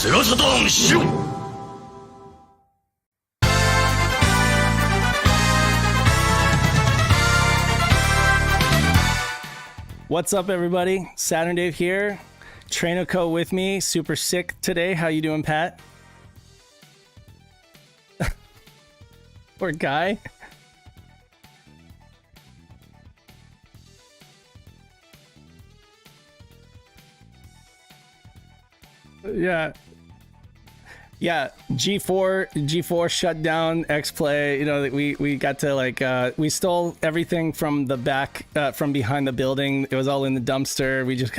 セガサターンシロ。 What's up, everybody? SaturnDave here. TraynoCo with me. Super sick today. How you doing, Pat? Poor guy. Yeah, G4 shut down X-Play. You know, we got to like we stole everything from the back from behind the building. It was all in the dumpster. We just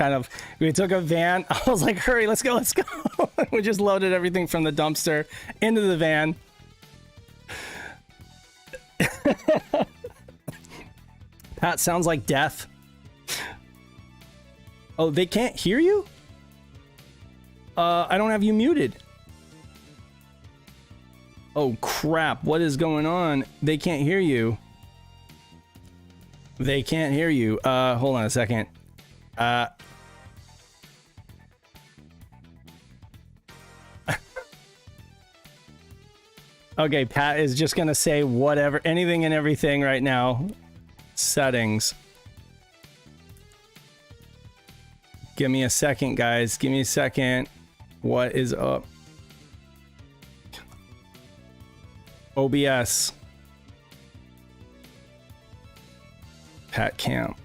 we took a van. I was like, hurry, let's go. We just loaded everything from the dumpster into the van. Pat, sounds like death. Oh, they can't hear you? I don't have you muted. Oh crap, what is going on? They can't hear you. They can't hear you. Hold on a second. Okay, Pat is just gonna say whatever, anything and everything right now. Settings. Give me a second, guys. Give me a second. What is up? OBS. Pat Camp.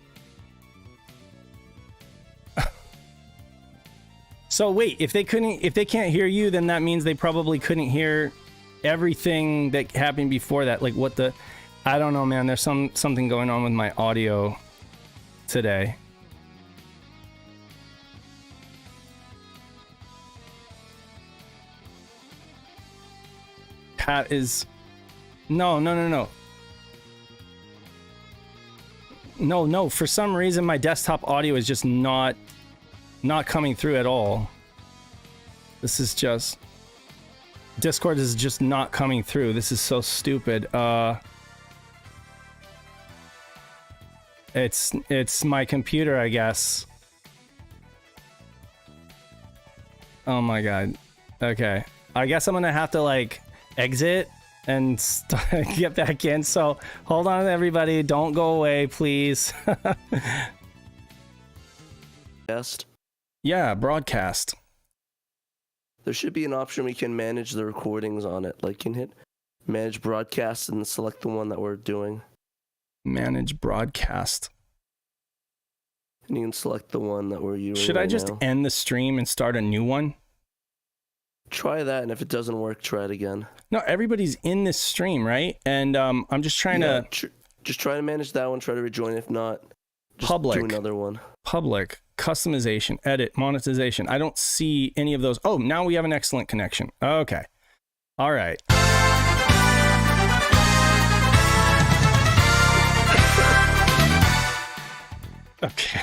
So wait, if they can't hear you, then that means they probably couldn't hear everything that happened before that. Like what the, I don't know, man. There's something going on with my audio today. Pat is no. For some reason, my desktop audio is just not coming through at all. This is just Discord is just not coming through. This is so stupid. It's my computer, I guess. Oh my god. Okay, I guess I'm gonna have to like exit and get back in. So hold on, everybody. Don't go away, please. Yeah, broadcast. There should be an option we can manage the recordings on it. Like, you can hit manage broadcast and select the one that we're doing. Manage broadcast. And you can select the one that we're using. Should I just end the stream and start a new one? Try that, and if it doesn't work, try it again. No, everybody's in this stream, right? And I'm just trying to... just try to manage that one, try to rejoin. If not, just public. Do another one. Public. Customization, edit, monetization. I don't see any of those. Oh, now we have an excellent connection. Okay. All right. Okay.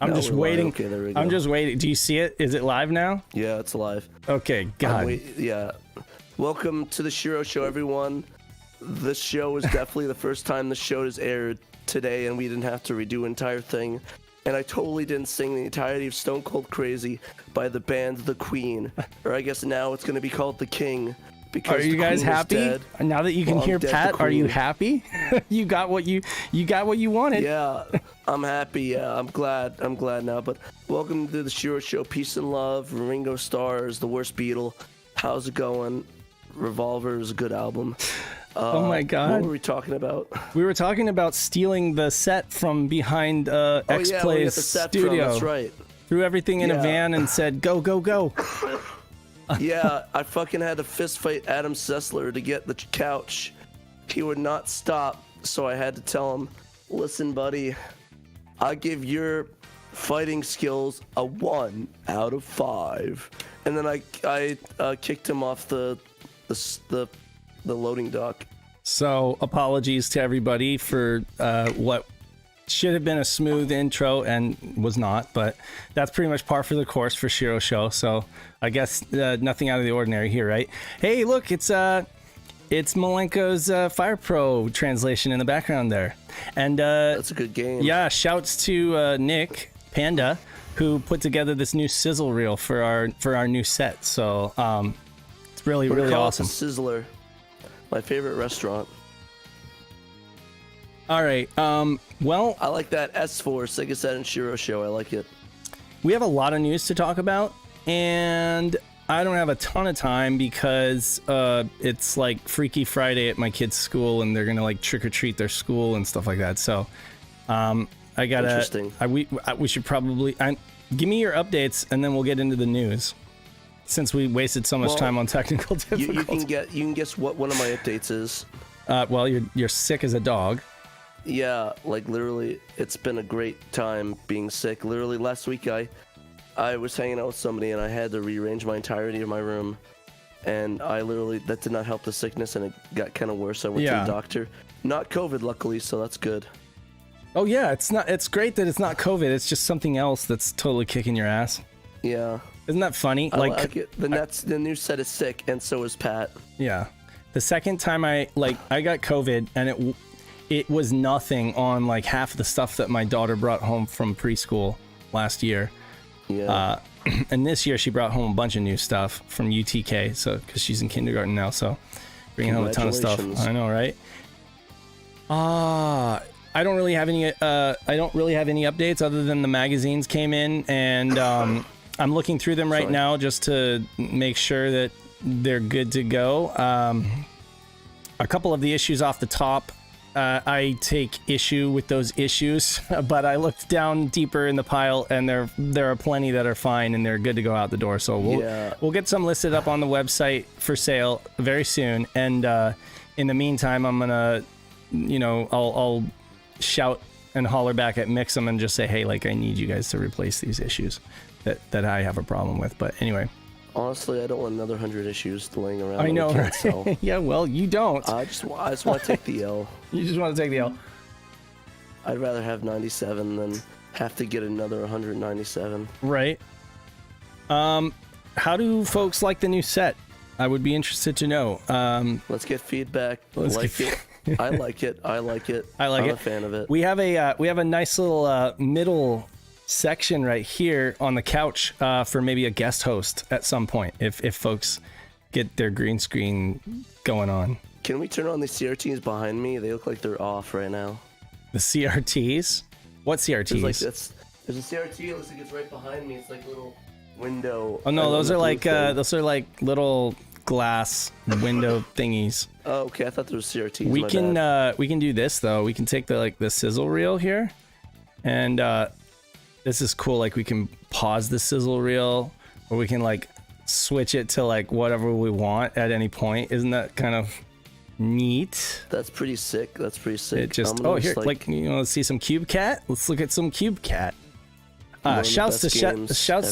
I'm just waiting. Okay, there we go. I'm just waiting. Do you see it? Is it live now? Yeah, it's live. Okay, God. Yeah. Welcome to the SHIRO show, everyone. This show is definitely the first time the show has aired today, and we didn't have to redo an entire thing. And I totally didn't sing the entirety of Stone Cold Crazy by the band The Queen. Or I guess now it's going to be called The King. Because are you guys happy? Now that you can hear Pat, are you happy? You got what you wanted. Yeah, I'm happy. Yeah, I'm glad now. But welcome to the SHIRO show. Peace and love. Ringo Starr is the worst Beatle. How's it going? Revolver is a good album. Oh my God. What were we talking about? We were talking about stealing the set from behind X-Play's studio. That's right. Threw everything in a van and said, go, go, go. Yeah, I fucking had to fist fight Adam Sessler to get the couch. He would not stop, so I had to tell him, listen, buddy, I give your fighting skills a 1 out of 5. And then I kicked him off the loading dock. So apologies to everybody for what should have been a smooth intro and was not, but that's pretty much par for the course for SHIRO show. So I guess nothing out of the ordinary here, right? Hey, look, it's Malenko's Fire Pro translation in the background there, and that's a good game. Yeah, shouts to Nick Panda, who put together this new sizzle reel for our new set. So it's really awesome. Sizzler, my favorite restaurant. All right. Well, I like that S4 SEGA Saturn SHIRO show. I like it. We have a lot of news to talk about, and I don't have a ton of time because it's like Freaky Friday at my kids' school, and they're gonna like trick or treat their school and stuff like that. So I gotta. Interesting. We should probably give me your updates, and then we'll get into the news. Since we wasted so much time on technical difficulties. You can guess what one of my updates is. Well, you're sick as a dog. Yeah, like literally, it's been a great time being sick. Literally, last week I was hanging out with somebody and I had to rearrange my entirety of my room, and that did not help the sickness, and it got kind of worse. I went to the doctor. Not COVID, luckily, so that's good. Oh yeah, it's great that it's not COVID. It's just something else that's totally kicking your ass. Yeah. Isn't that funny? I like it. The new set is sick, and so is Pat. Yeah. The second time I got COVID, and it was nothing on like half the stuff that my daughter brought home from preschool last year. Yeah. And this year she brought home a bunch of new stuff from UTK, so because she's in kindergarten now, so bringing home a ton of stuff. I know, right? I don't really have any updates other than the magazines came in, and I'm looking through them right now just to make sure that they're good to go. A couple of the issues off the top, I take issue with those issues, but I looked down deeper in the pile, and there are plenty that are fine and they're good to go out the door. So we'll get some listed up on the website for sale very soon. And in the meantime, I'm gonna, I'll shout and holler back at Mix'em and just say, hey, like I need you guys to replace these issues that I have a problem with. But anyway. Honestly, I don't want another 100 issues laying around. I know, right? Yeah, well, you don't. I just want to take the L. You just want to take the L. I'd rather have 97 than have to get another 197. Right. How do folks like the new set? I would be interested to know. Let's get feedback. I like it. I'm a fan of it. We have a nice little middle section right here on the couch for maybe a guest host at some point if folks get their green screen going on. Can we turn on the CRTs behind me? They look like they're off right now. The CRTs? What CRTs? There's a CRT. It looks like it's right behind me. It's like a little window. Oh no, those are like little glass window thingies. Oh, okay. I thought there was CRTs. We can do this though. We can take the sizzle reel here, and this is cool. Like we can pause the sizzle reel, or we can like switch it to like whatever we want at any point. Isn't that kind of neat? That's pretty sick. It just here, let's see some Cube Cat. Let's look at some Cube Cat. Shouts to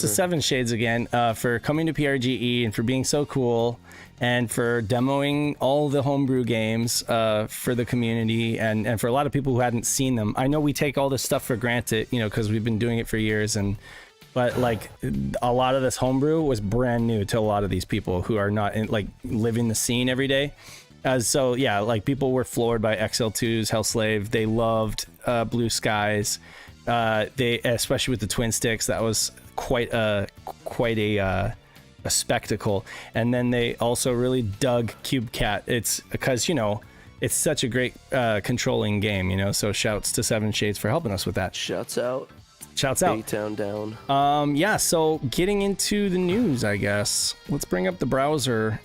Seven Shades again for coming to PRGE and for being so cool and for demoing all the homebrew games for the community and for a lot of people who hadn't seen them. I know we take all this stuff for granted, because we've been doing it for years, but like a lot of this homebrew was brand new to a lot of these people who are not living the scene every day. So yeah, like people were floored by XL2's Hellslave. They loved Blue Skies. They, especially with the twin sticks, that was quite a spectacle. And then they also really dug Cube Cat. It's because it's such a great controlling game, so shouts to Seven Shades for helping us with that. Shouts out. A-Town down. Yeah, so getting into the news, I guess. Let's bring up the browser.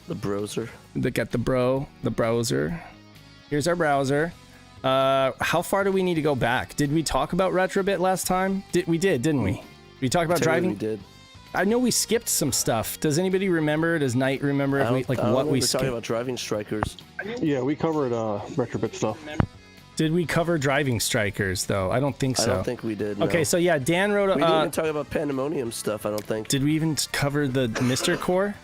The browser. The browser. Here's our browser. How far do we need to go back? Did we talk about Retrobit last time? We did, didn't we? We talked about driving? We did. I know we skipped some stuff. Does anybody remember? Does Knight remember what we skipped? Talking about driving strikers. Yeah, we covered Retrobit stuff. Did we cover driving strikers though? I don't think so. I don't think we did. No. Okay, so yeah, Dan wrote a. We didn't even talk about Pandemonium stuff. I don't think. Did we even cover the Mr. Core?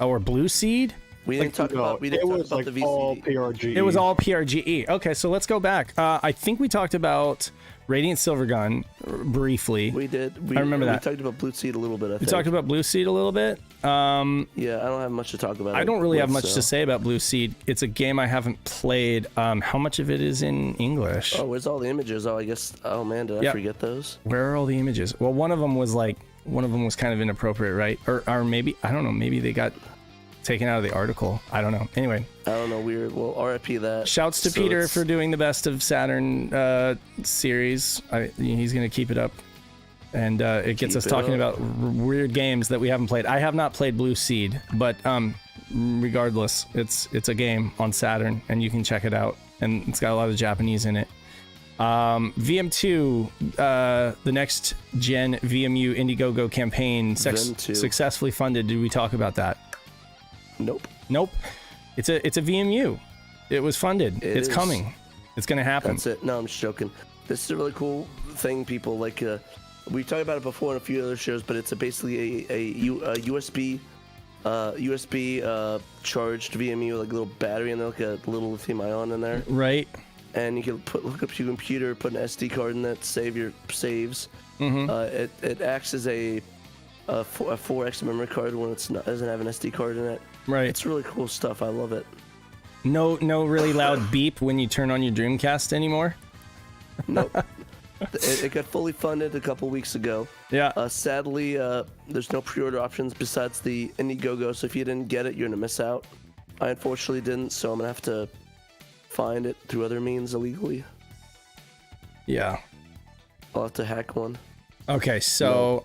Or Blue Seed? We didn't talk about the VCD. All PRGE. It was all PRGE. Okay, so let's go back. I think we talked about Radiant Silvergun, briefly. We did. I remember that. We talked about Blue Seed a little bit, I think. We talked about Blue Seed a little bit. Yeah, I don't have much to talk about. I don't really have much to say about Blue Seed. It's a game I haven't played. How much of it is in English? Oh, where's all the images? Oh, I guess. Oh man, did I forget those? Where are all the images? Well, one of them was kind of inappropriate, right? Or maybe, I don't know. Maybe they got taken out of the article. I don't know. Anyway. I don't know. Weird. Well, RIP that. Shouts to Peter for doing the best of Saturn series. He's going to keep it up. And it gets us talking about weird games that we haven't played. I have not played Blue Seed, but regardless, it's a game on Saturn, and you can check it out. And it's got a lot of Japanese in it. VM2, the next gen VMU Indiegogo campaign successfully funded. Did we talk about that? Nope. It's a VMU. It was funded. It's coming. It's gonna happen. That's it. No, I'm just joking. This is a really cool thing. People like. We talked about it before in a few other shows, but it's basically a USB charged VMU, like a little battery and like a little lithium ion in there. Right. And you can hook up to your computer, put an SD card in that, save your saves. Mm-hmm. It acts as a 4x memory card when it doesn't have an SD card in it. Right. It's really cool stuff. I love it. No really loud beep when you turn on your Dreamcast anymore? Nope. It got fully funded a couple weeks ago. Yeah. Sadly, there's no pre-order options besides the Indiegogo, so if you didn't get it, you're gonna miss out. I unfortunately didn't, so I'm gonna have to find it through other means illegally. Yeah. I'll have to hack one. Okay, so,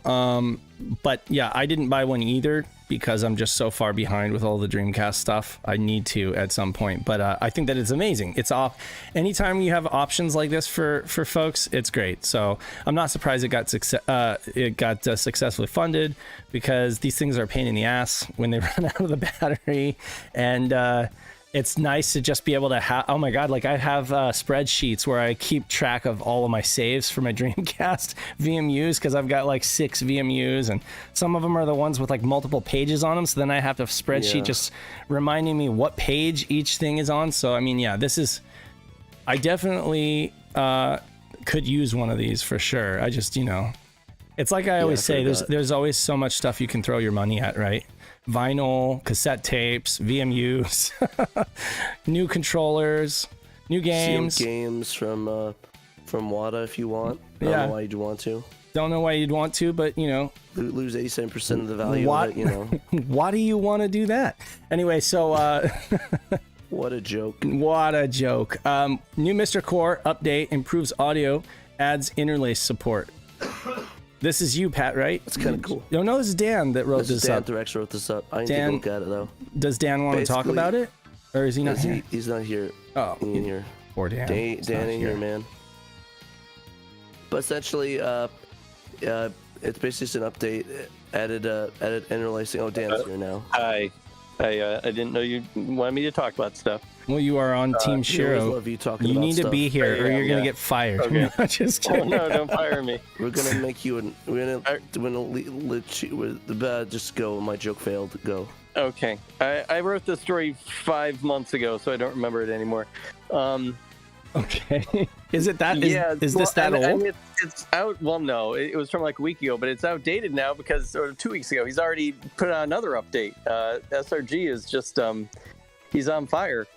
but yeah, I didn't buy one either because I'm just so far behind with all the Dreamcast stuff. I need to at some point, but I think that it's amazing. It's off. Anytime you have options like this for folks, it's great. So I'm not surprised it got successfully funded because these things are a pain in the ass when they run out of the battery, and it's nice to just be able to have, oh my God, like I have spreadsheets where I keep track of all of my saves for my Dreamcast VMUs because I've got like 6 VMUs and some of them are the ones with like multiple pages on them. So then I have a spreadsheet just reminding me what page each thing is on. So, I mean, yeah, I definitely could use one of these for sure. I just, it's like I always say, there's always so much stuff you can throw your money at, right? Vinyl, cassette tapes, VMUs, new controllers, new games. Sealed games from WADA if you want. I don't know why you'd want to. Don't know why you'd want to, but lose 87% of the value of it, Why do you want to do that? Anyway, so what a joke. What a joke. New Mr. Core update improves audio, adds interlace support. This is you, Pat, right? It's kind of cool. No, this is Dan that wrote this up. Dan Threx wrote this up. I didn't take a look at it, though. Does Dan want to talk about it? Or is he not here? He's not here. Oh. He ain't here. Poor Dan. Dan ain't here, man. But essentially, it's basically just an update. Added interlacing. Oh, Dan's here now. Hi. I didn't know you wanted me to talk about stuff. Well, you are on Team SHIRO. Love you talking you about need stuff. to be here, or you're gonna get fired. Okay. No, just kidding. Oh, no, don't fire me. We're gonna make you. We're gonna let you. Just go. My joke failed. Go. Okay. I wrote this story 5 months ago, so I don't remember it anymore. Okay. Is it that? Is this that old? I mean, it's out. Well, no, it was from like a week ago, but it's outdated now because, or 2 weeks ago, he's already put out another update. SRG is just, he's on fire.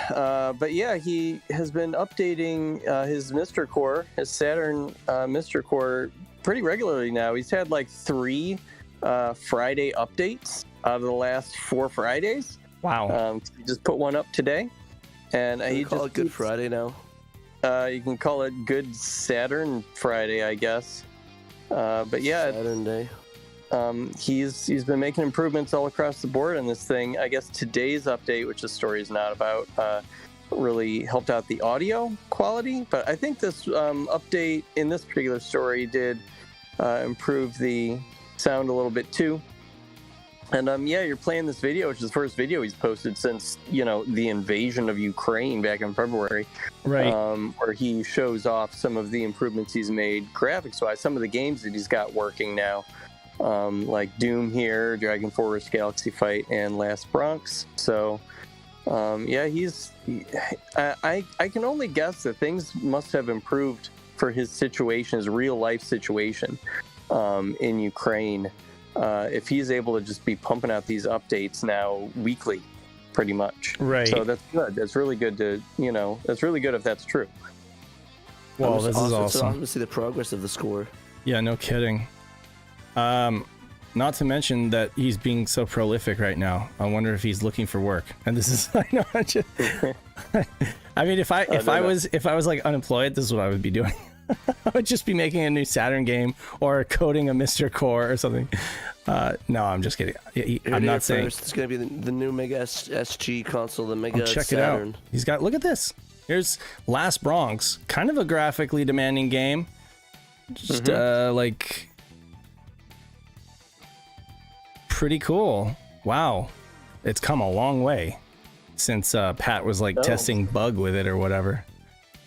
But yeah, he has been updating his Mr. Core, his Saturn Mr. Core pretty regularly now. He's had like 3 Friday updates out of the last 4 Fridays. Wow. He just put one up today. And he call it Good Friday now. You can call it Good Saturn Friday, I guess. But yeah, Saturn Day. He's been making improvements all across the board on this thing. I guess today's update, which the story is not about, really helped out the audio quality. But I think this update in this particular story did improve the sound a little bit too. And yeah, you're playing this video, which is the first video he's posted since, the invasion of Ukraine back in February. Right. Where he shows off some of the improvements he's made graphics-wise, some of the games that he's got working now, like Doom here, Dragon Force, Galaxy Fight, and Last Bronx. So, yeah, I can only guess that things must have improved for his situation, his real life situation in Ukraine, if he's able to just be pumping out these updates now weekly, pretty much. Right. So that's good. That's really good to, that's really good if that's true. Well, this is It's awesome. awesome to see the progress of the score. Yeah, no kidding. Not to mention that he's being so prolific right now. I wonder if he's looking for work. And this is, I know, I mean, if I was like unemployed, this is what I would be doing. I would just be making a new Saturn game or coding a Mr. Core or something. No, I'm just kidding. I'm not saying it's gonna be the new Mega SG console, the Mega check Saturn. it out. He's got, look at this. Here's Last Bronx, kind of a graphically demanding game. Just like pretty cool. Wow, it's come a long way since Pat was like testing bug with it or whatever.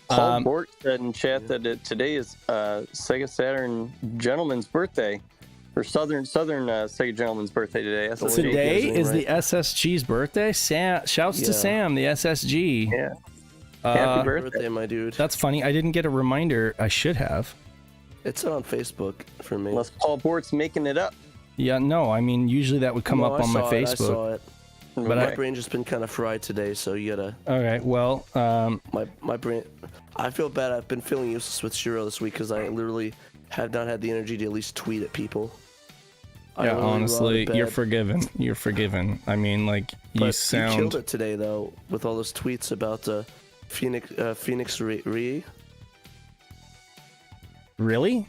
Paul Bort said in chat that today is SEGA Saturn Gentleman's birthday, or Southern SEGA Gentleman's birthday today. SSG. Today is the SSG's birthday. Shouts to Sam, the SSG. Yeah. Happy Birthday, my dude. That's funny. I didn't get a reminder. I should have. It's on Facebook for me. Unless Paul Bort's making it up. Yeah, no. I mean, usually that would come up on my Facebook. I saw it. But my brain just been kind of fried today, so you gotta. Okay, well, my brain. I feel bad. I've been feeling useless with SHIRO this week because I literally have not had the energy to at least tweet at people. Yeah, honestly, you're forgiven. You're forgiven. I mean, like, you sound. You killed it today, though, with all those tweets about Phoenix Re. Really?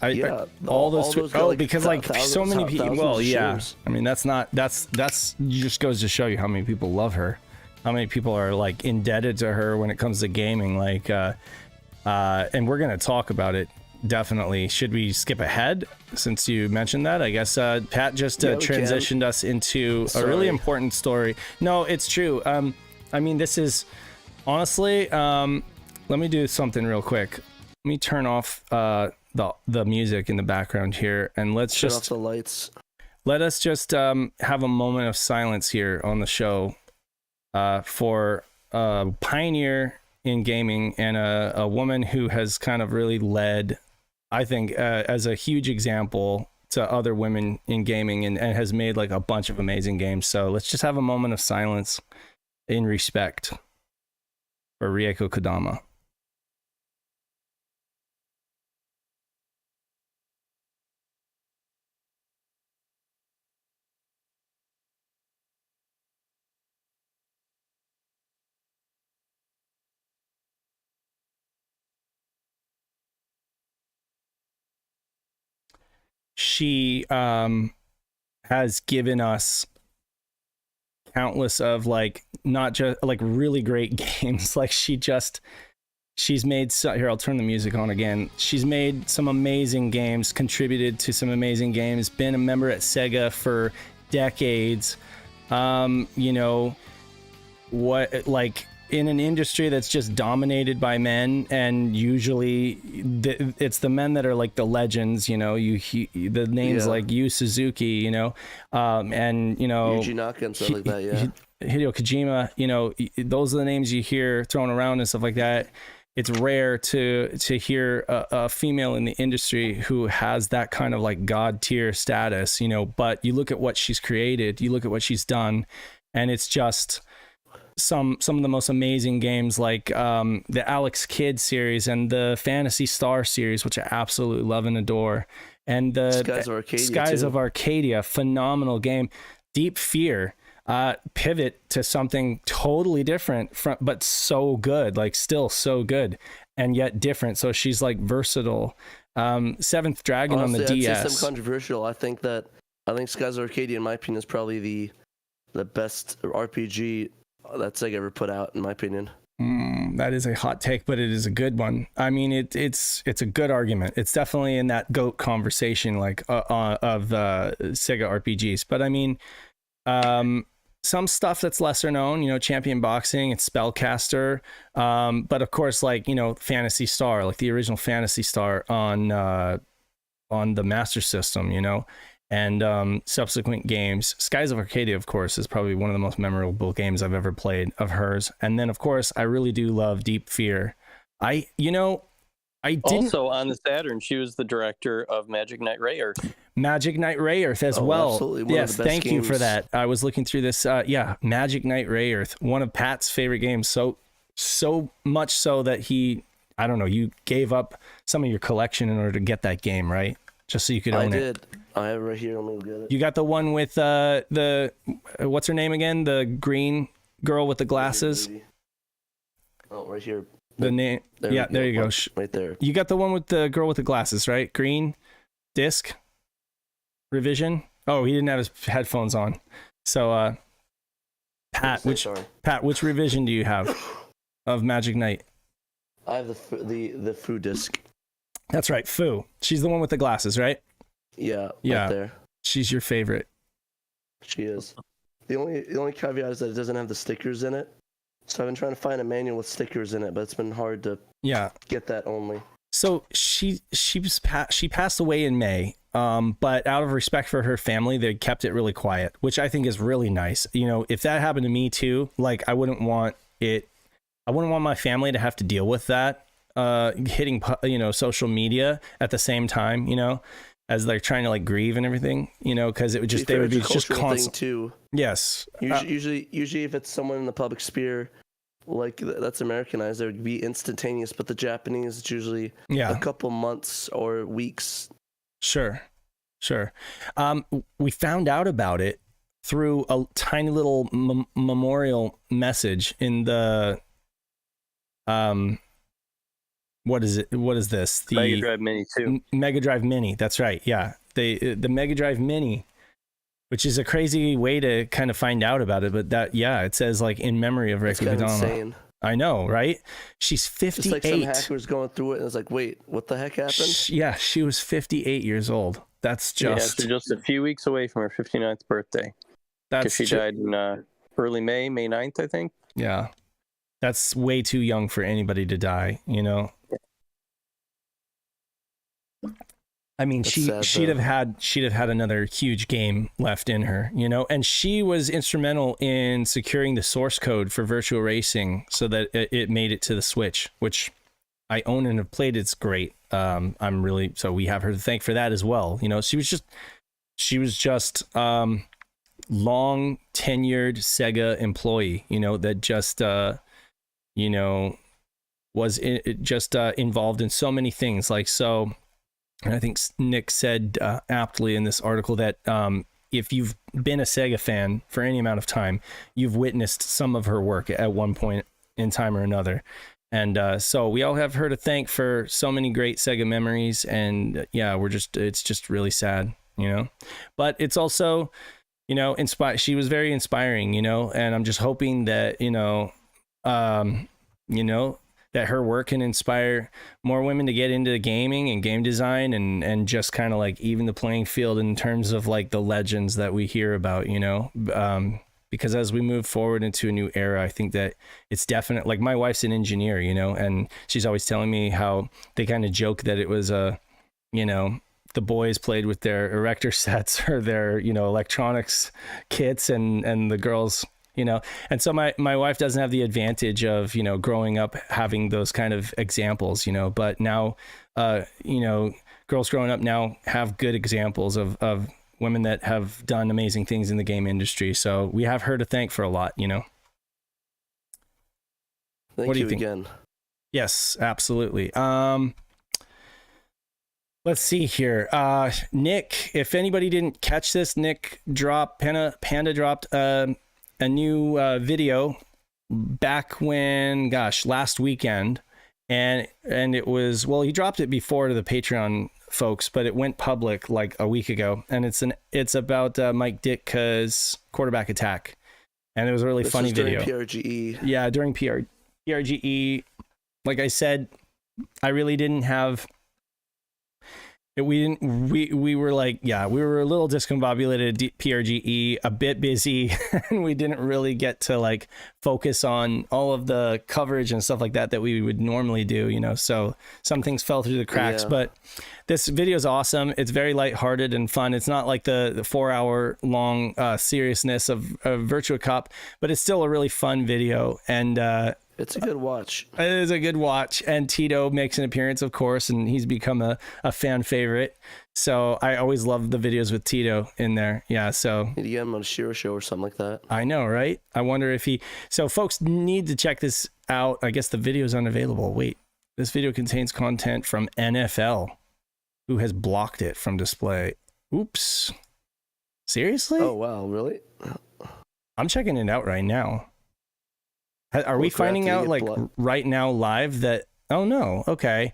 Yeah, all those because like so many people. Well, yeah. Shares. I mean, that's just goes to show you how many people love her, how many people are like indebted to her when it comes to gaming. Like, and we're gonna talk about it definitely. Should we skip ahead since you mentioned that? I guess Pat just transitioned us into a really important story. No, it's true. I mean, this is honestly. Let me do something real quick. Let me turn off the music in the background here, and let's Turn just off the lights. Let us just have a moment of silence here on the show for a pioneer in gaming and a woman who has kind of really led, I think, as a huge example to other women in gaming and has made like a bunch of amazing games. So let's just have a moment of silence in respect for Rieko Kodama. She has given us countless of like not just like really great games. Like she's made here, I'll turn the music on again. She's made some amazing games, contributed to some amazing games, been a member at SEGA for decades. You know what, like in an industry that's just dominated by men, and usually it's the men that are like the legends, you know, the names like Yu Suzuki, you know, and you know, Yuji Naka and stuff like that, Hideo Kojima, you know, those are the names you hear thrown around and stuff like that. It's rare to hear a female in the industry who has that kind of like god tier status, you know, but you look at what she's created, you look at what she's done, and it's just some of the most amazing games, like the Alex Kidd series and the Phantasy Star series, which I absolutely love and adore, and the Skies of Arcadia, phenomenal game. Deep Fear, pivot to something totally different but so good, like still so good and yet different. So she's like versatile. Seventh Dragon on the DS. I'd say some controversial. I think Skies of Arcadia, in my opinion, is probably the best RPG that SEGA ever put out, in my opinion. That is a hot take, but it is a good one. I mean, it's a good argument. It's definitely in that GOAT conversation, like of SEGA RPGs. But I mean, some stuff that's lesser known, you know, Champion Boxing, it's Spellcaster, but of course, like, you know, Phantasy Star, like the original Phantasy Star on the Master System, you know. And subsequent games. Skies of Arcadia, of course, is probably one of the most memorable games I've ever played of hers. And then, of course, I really do love Deep Fear. You know, I didn't. Also on the Saturn, she was the director of Magic Knight Ray Earth. Magic Knight Ray Earth as well. Absolutely. One Yes, of the best thank you for games. that. I was looking through this. Yeah, Magic Knight Ray Earth, one of Pat's favorite games. So much so that he, I don't know, you gave up some of your collection in order to get that game, right? Just so you could own it. I did. I have it right here. Let me get it. You got the one with the what's her name again? The green girl with the glasses. Oh, right here. The name. There Yeah, we there you go. Right there. You got the one with the girl with the glasses, right? Green disc revision. Oh, he didn't have his headphones on. So, Pat, which revision do you have of Magic Knight? I have the Foo disc. That's right, Fu. She's the one with the glasses, right? Yeah. Yeah. Right there. She's your favorite. She is. The only caveat is that it doesn't have the stickers in it. So I've been trying to find a manual with stickers in it, but it's been hard to get that only. So she passed away in May, but out of respect for her family, they kept it really quiet, which I think is really nice. You know, if that happened to me too, like I wouldn't want my family to have to deal with that, hitting, social media at the same time, as they're trying to like grieve and everything, because it would just, they would be just constant too. Yes. Usually if it's someone in the public sphere, like that's Americanized, it would be instantaneous, but the Japanese, it's usually a couple months or weeks. Sure. We found out about it through a tiny little memorial message in the, what is it? What is this? The Mega Drive Mini 2. Mega Drive Mini. That's right. Yeah. The Mega Drive Mini, which is a crazy way to kind of find out about it. But it says like in memory of Rieko Kodama. Insane. I know, right? She's 58. Just like some hackers going through it and it's like, wait, what the heck happened? She was 58 years old. That's just... Yeah, just a few weeks away from her 59th birthday. Because she died in early May 9th, I think. Yeah. That's way too young for anybody to die, I mean, she'd have had another huge game left in her, and she was instrumental in securing the source code for Virtual Racing so that it made it to the Switch, which I own and have played. It's great. So we have her to thank for that as well. She was just long tenured Sega employee, that just, was involved in so many things and I think Nick said aptly in this article that if you've been a Sega fan for any amount of time, you've witnessed some of her work at one point in time or another. And so we all have her to thank for so many great Sega memories. And it's just really sad, but it's also, she was very inspiring, and I'm just hoping that, that her work can inspire more women to get into gaming and game design and just kind of like even the playing field in terms of like the legends that we hear about, because as we move forward into a new era, I think that it's definite. Like my wife's an engineer, and she's always telling me how they kind of joke that it was the boys played with their erector sets or their, electronics kits and the girls, and so my wife doesn't have the advantage of, growing up having those kind of examples, but now, girls growing up now have good examples of women that have done amazing things in the game industry. So we have her to thank for a lot, Thank what do you think? Again. Yes, absolutely. Let's see here. Nick, if anybody didn't catch this, Nick Panda dropped, a new video back when, last weekend, and it was, he dropped it before to the Patreon folks, but it went public like a week ago, and it's about Mike Ditka's quarterback attack, and it was a really funny video. During PRGE. Yeah, during PRGE. Like I said, I really didn't have. We were like, we were a little discombobulated at PRGE, a bit busy, and we didn't really get to like focus on all of the coverage and stuff like that we would normally do, so some things fell through the cracks, but this video is awesome. It's very lighthearted and fun. It's not like the 4-hour long seriousness of Virtua Cop, but it's still a really fun video. And It's a good watch. It is a good watch, and Tito makes an appearance, of course, and he's become a fan favorite. So I always love the videos with Tito in there. Yeah, so Need to get him on a SHIRO show or something like that. I know, right? I wonder if he... So folks need to check this out. I guess the video is unavailable. Wait, this video contains content from NFL, who has blocked it from display. Oops. Seriously? Oh, wow, really? I'm checking it out right now. Are we finding out like right now live that... Oh no, okay.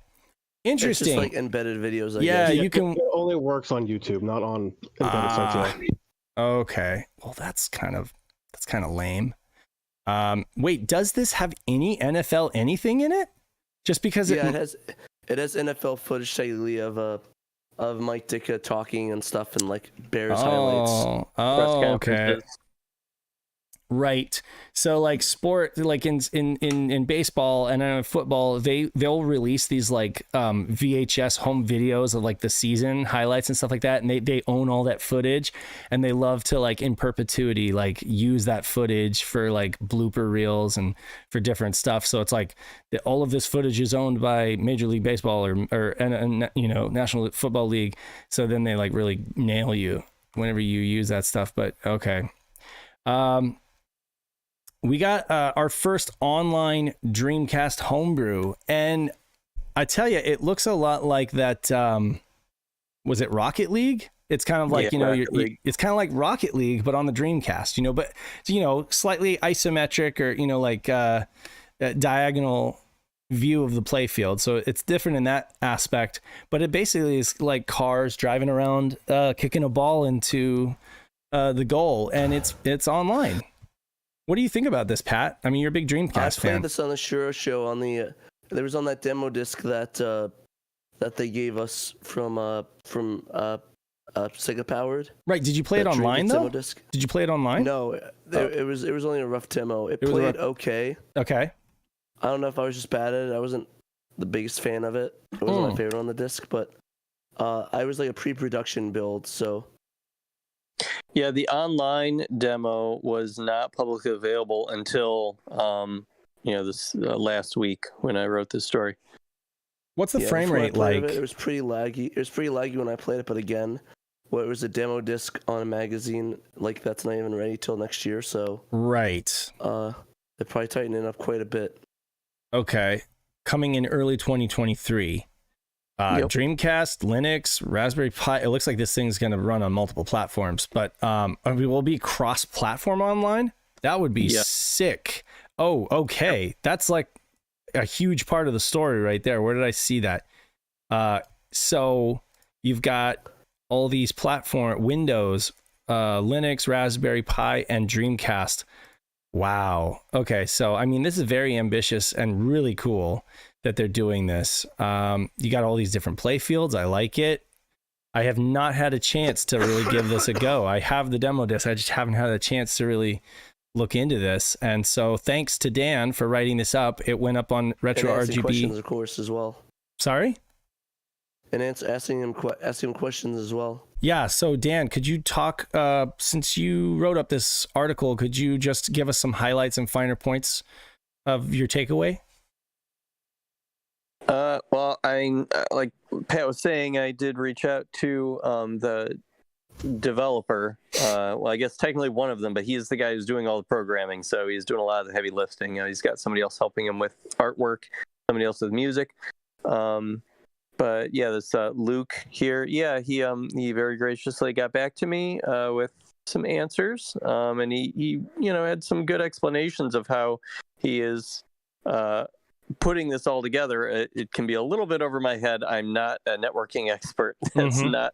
Interesting. It's just like embedded videos, I yeah, guess. you can... It only works on YouTube, not on embedded sites yet. Okay. Well, that's kind of lame. Wait, does this have any NFL anything in it? Just because it has NFL footage technically of Mike Ditka talking and stuff and like Bears highlights. Oh, okay. Right. So like sport, like in baseball and in football, they'll release these like VHS home videos of like the season highlights and stuff like that, and they own all that footage, and they love to like in perpetuity like use that footage for like blooper reels and for different stuff. So it's like all of this footage is owned by Major League Baseball or National Football League. So then they like really nail you whenever you use that stuff. But okay. We got our first online Dreamcast homebrew, and I tell you, it looks a lot like that. Was it Rocket League? It's kind of like, it's kind of like Rocket League, but on the Dreamcast, but, slightly isometric or, like a diagonal view of the play field. So it's different in that aspect, but it basically is like cars driving around, kicking a ball into the goal, and it's online. What do you think about this, Pat? I mean, you're a big Dreamcast fan. I played this on the SHIRO show on the. There was on that demo disc that they gave us from Sega Powered. Right. Did you play it online though? Disc. Did you play it online? No, it was only a rough demo. It played okay. Okay. I don't know if I was just bad at it. I wasn't the biggest fan of it. It wasn't my favorite on the disc, but I was like a pre-production build, so. Yeah, the online demo was not publicly available until this last week when I wrote this story. What's the frame rate like? It was pretty laggy. It was pretty laggy when I played it, but again, it was a demo disc on a magazine. Like that's not even ready till next year, so right. They're probably tightening it up quite a bit. Okay, coming in early 2023. Yep. Dreamcast, Linux, Raspberry Pi. It looks like this thing's going to run on multiple platforms, but we will be cross-platform online. That would be sick. Oh, okay. That's like a huge part of the story right there. Where did I see that? So you've got all these platform Windows, Linux, Raspberry Pi, and Dreamcast. Wow. Okay. So, I mean, this is very ambitious and really cool that they're doing this. You got all these different play fields. I like it. I have not had a chance to really give this a go. I have the demo disc. I just haven't had a chance to really look into this. And so thanks to Dan for writing this up. It went up on Retro RGB. Questions, of course, as well. Sorry? And asking him questions as well. Yeah. So Dan, could you talk, since you wrote up this article, could you just give us some highlights and finer points of your takeaway? Well, like Pat was saying, I did reach out to the developer. Well, I guess technically one of them, but he's the guy who's doing all the programming, so he's doing a lot of the heavy lifting. He's got somebody else helping him with artwork, somebody else with music. But yeah, this Luke here, yeah, he very graciously got back to me with some answers, and he had some good explanations of how he is putting this all together. It can be a little bit over my head. I'm not a networking expert. That's not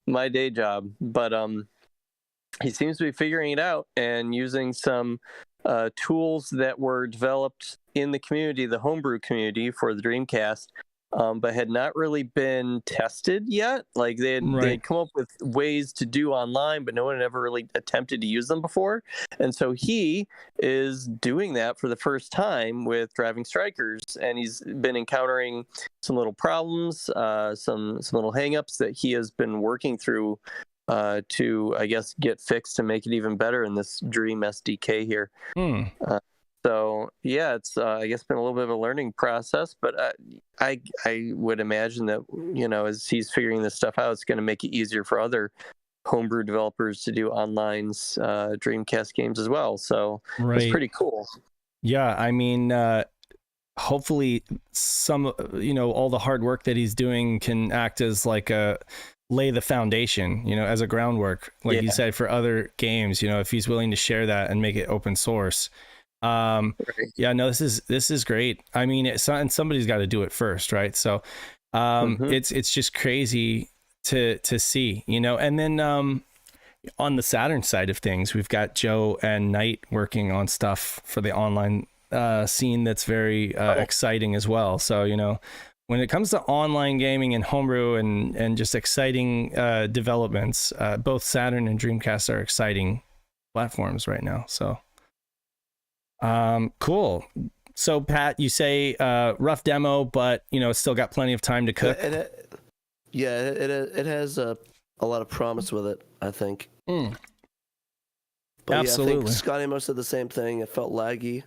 my day job, but he seems to be figuring it out and using some tools that were developed in the community, the homebrew community for the Dreamcast, but had not really been tested yet. Like they had come up with ways to do online, but no one had ever really attempted to use them before. And so he is doing that for the first time with Driving Strikers, and he's been encountering some little problems, some little hangups that he has been working through to, I guess, get fixed to make it even better in this Dream SDK here. So yeah, it's I guess been a little bit of a learning process, but I would imagine that as he's figuring this stuff out, it's going to make it easier for other homebrew developers to do online Dreamcast games as well. So it's pretty cool. Yeah, I mean, hopefully some all the hard work that he's doing can act as like lay the foundation, as a groundwork, like you said, for other games, if he's willing to share that and make it open source. Yeah, no, this is great. I mean, and somebody's got to do it first, right? So it's just crazy to see, and then on the Saturn side of things, we've got Joe and Knight working on stuff for the online scene that's very exciting as well. So when it comes to online gaming and homebrew and just exciting developments, both Saturn and Dreamcast are exciting platforms right now. So cool. So Pat, you say rough demo, but it's still got plenty of time to cook. It has a lot of promise with it, I think. But Absolutely. I think Scotty most said the same thing. It felt laggy.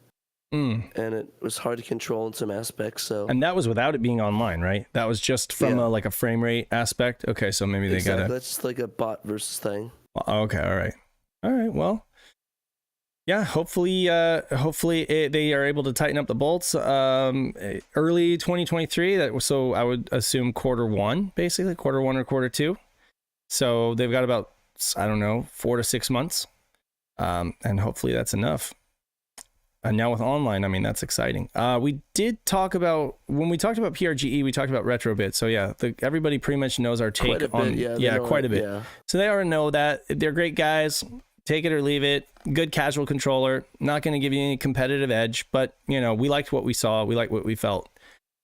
And it was hard to control in some aspects. And that was without it being online, right? That was just from a frame rate aspect. Okay, so maybe they got it. That's just like a bot versus thing. Okay, all right. Well, yeah. Hopefully, they are able to tighten up the bolts early 2023. So I would assume quarter one or quarter two. So they've got about 4 to 6 months, and hopefully that's enough. And now with online, I mean, that's exciting. We did talk about, when we talked about PRGE, we talked about Retrobit. So yeah, everybody pretty much knows our take on, quite a bit. Yeah. So they already know that they're great guys. Take it or leave it. Good casual controller. Not going to give you any competitive edge, but we liked what we saw. We liked what we felt.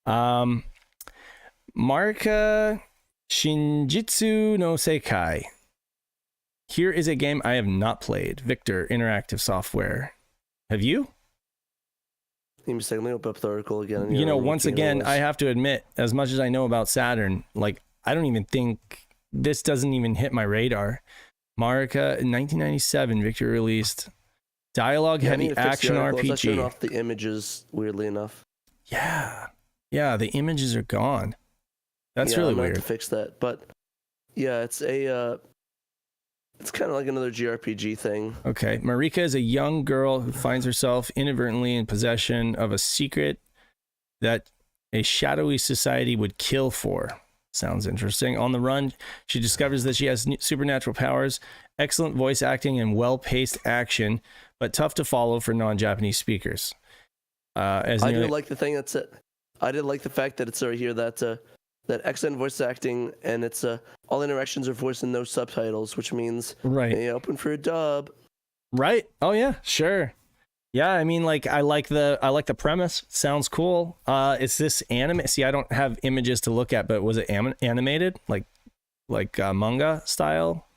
Marika Shinjitsu no Seikai. Here is a game I have not played. Victor Interactive Software. Have you? Let me open up the article again. Once again, I have to admit, as much as I know about Saturn, I don't even think this doesn't even hit my radar. Marika in 1997, Victor released dialogue-heavy action RPG. I turned off the images, weirdly enough. Yeah, the images are gone. That's really weird. To fix that, but yeah, it's it's kind of like another JRPG thing. Okay. Marika is a young girl who finds herself inadvertently in possession of a secret that a shadowy society would kill for. Sounds interesting. On the run, she discovers that she has supernatural powers, excellent voice acting, and well-paced action, but tough to follow for non-Japanese speakers. I did like the thing that's it. I did like the fact that it's right here that excellent voice acting, and it's all interactions are voiced and no subtitles, which means open for a dub. Right. Oh yeah, sure. Yeah, I mean, I like the premise. Sounds cool. Is this anime? See, I don't have images to look at, but was it animated, like manga style?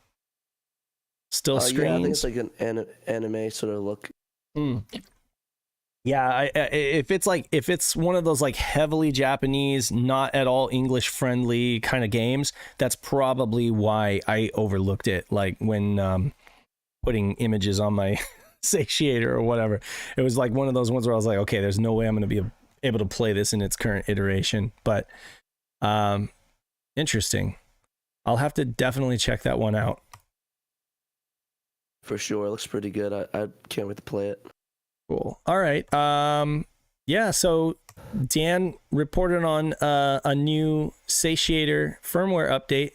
Still screens? Yeah, I think it's like an anime sort of look. Yeah, if it's one of those heavily Japanese, not at all English friendly kind of games, that's probably why I overlooked it. When putting images on my Satiator or whatever, it was one of those ones where I was like, okay, there's no way I'm going to be able to play this in its current iteration. But interesting. I'll have to definitely check that one out. For sure, it looks pretty good. I can't wait to play it. Cool. All right. Yeah, so Dan reported on a new Satiator firmware update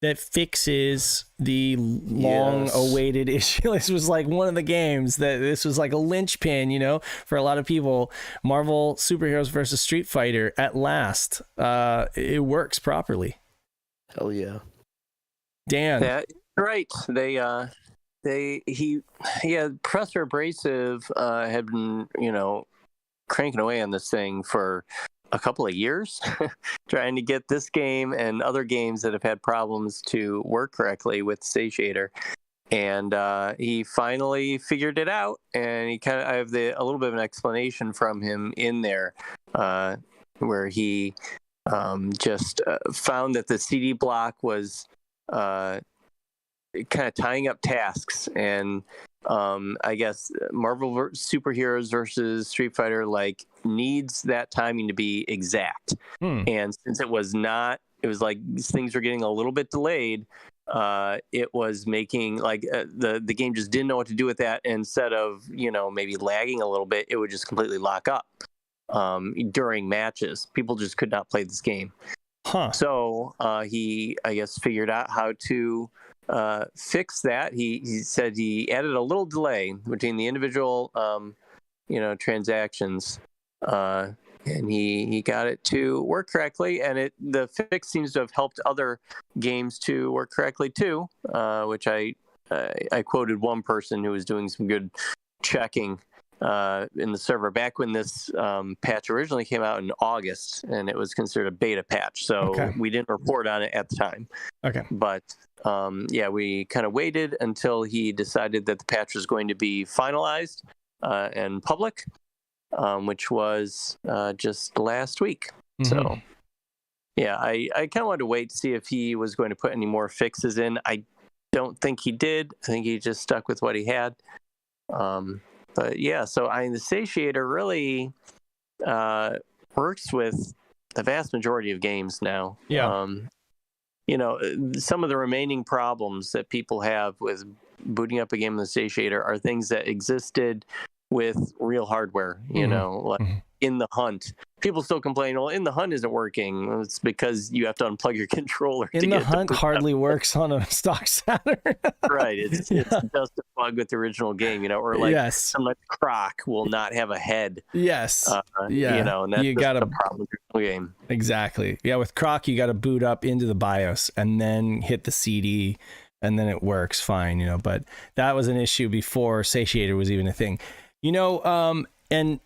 that fixes the long-awaited issue. This was one of the games that this was a linchpin, for a lot of people. Marvel Superheroes versus Street Fighter, at last, it works properly. Hell yeah. Dan. Yeah, right. Professor Abrasive had been, cranking away on this thing for a couple of years, trying to get this game and other games that have had problems to work correctly with Satiator. And he finally figured it out, and I have a little bit of an explanation from him in there, where he just found that the CD block was kind of tying up tasks, and I guess Marvel superheroes versus Street Fighter like needs that timing to be exact. And since it was not, it was like things were getting a little bit delayed. It was making like the game just didn't know what to do with that. Instead of, you know, maybe lagging a little bit, it would just completely lock up during matches. People just could not play this game. So he, I guess, figured out how to fix that. He said he added a little delay between the individual, you know, transactions, and he got it to work correctly. And the fix seems to have helped other games to work correctly too, which I quoted one person who was doing some good checking in the server back when this patch originally came out in August, and it was considered a beta patch, so we didn't report on it at the time. But yeah, we kind of waited until he decided that the patch was going to be finalized and public, which was just last week. So yeah, I kind of wanted to wait to see if he was going to put any more fixes in. I don't think he did. I think he just stuck with what he had. But yeah, so the Satiator really works with the vast majority of games now. You know, some of the remaining problems that people have with booting up a game in the Satiator are things that existed with real hardware, you know, like in the Hunt. People still complain, well, in the Hunt isn't working. It's because you have to unplug your controller. In the Hunt hardly works on a stock Saturn. Right. It's just a bug with the original game, you know, or like something like Croc will not have a head. You know, and that's the problem with the game. Exactly. Yeah, with Croc, you got to boot up into the BIOS and then hit the CD, and then it works fine, you know, but that was an issue before Satiator was even a thing. You know, and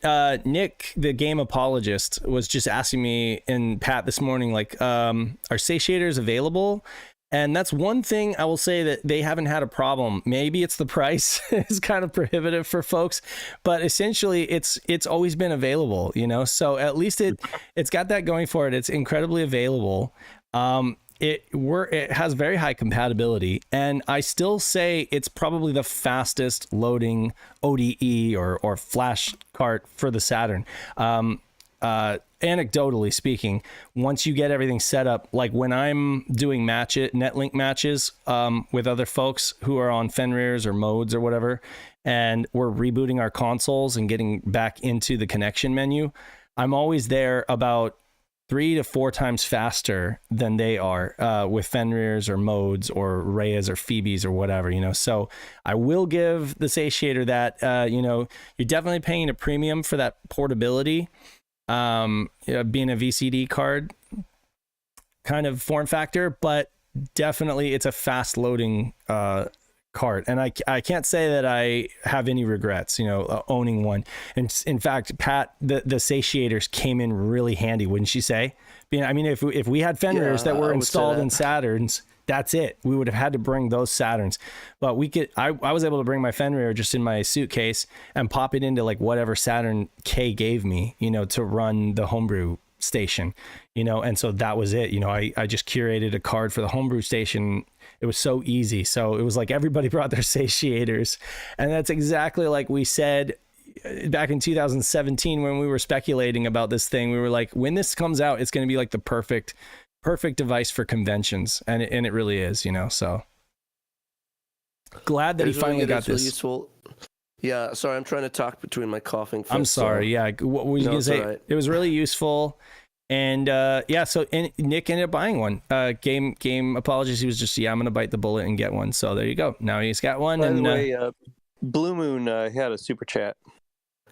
Nick, the game apologist, was just asking me and Pat this morning, like, are Satiators available? And that's one thing I will say that they haven't had a problem. Maybe it's the price is kind of prohibitive for folks, but essentially it's always been available, you know? So at least it's got that going for it. It's incredibly available. It has very high compatibility, and I still say it's probably the fastest loading ODE or flash cart for the Saturn. Anecdotally speaking, once you get everything set up, like when I'm doing Netlink matches with other folks who are on Fenrir's or modes or whatever, and we're rebooting our consoles and getting back into the connection menu, I'm always there about 3 to 4 times faster than they are with Fenrir's or modes or Rhea's or Phoebe's or whatever, you know. So I will give the Satiator that, you know, you're definitely paying a premium for that portability, you know, being a VCD card kind of form factor, but definitely it's a fast loading cart, and I can't say that I have any regrets, you know, owning one. And in fact, Pat, the Satiators came in really handy, wouldn't you say? I mean, if we had Fenrir's that were installed in Saturns, that's it. We would have had to bring those Saturns, but I was able to bring my Fenrir just in my suitcase and pop it into like whatever Saturn K gave me, you know, to run the Homebrew station, you know. And so that was it, you know. I just curated a card for the Homebrew station. It was so easy. So it was like everybody brought their Satiators, and that's exactly like we said back in 2017 when we were speculating about this thing. We were like, when this comes out, it's going to be like the perfect device for conventions, and it really is, you know. So glad that he finally got this. Really useful. Yeah, sorry, I'm trying to talk between my coughing fits. I'm sorry. Yeah, what were you gonna say? Right. It was really useful. And yeah, so Nick ended up buying one. Game apologies. He was just, I'm going to bite the bullet and get one. So there you go. Now he's got one. By the way, Blue Moon had a super chat.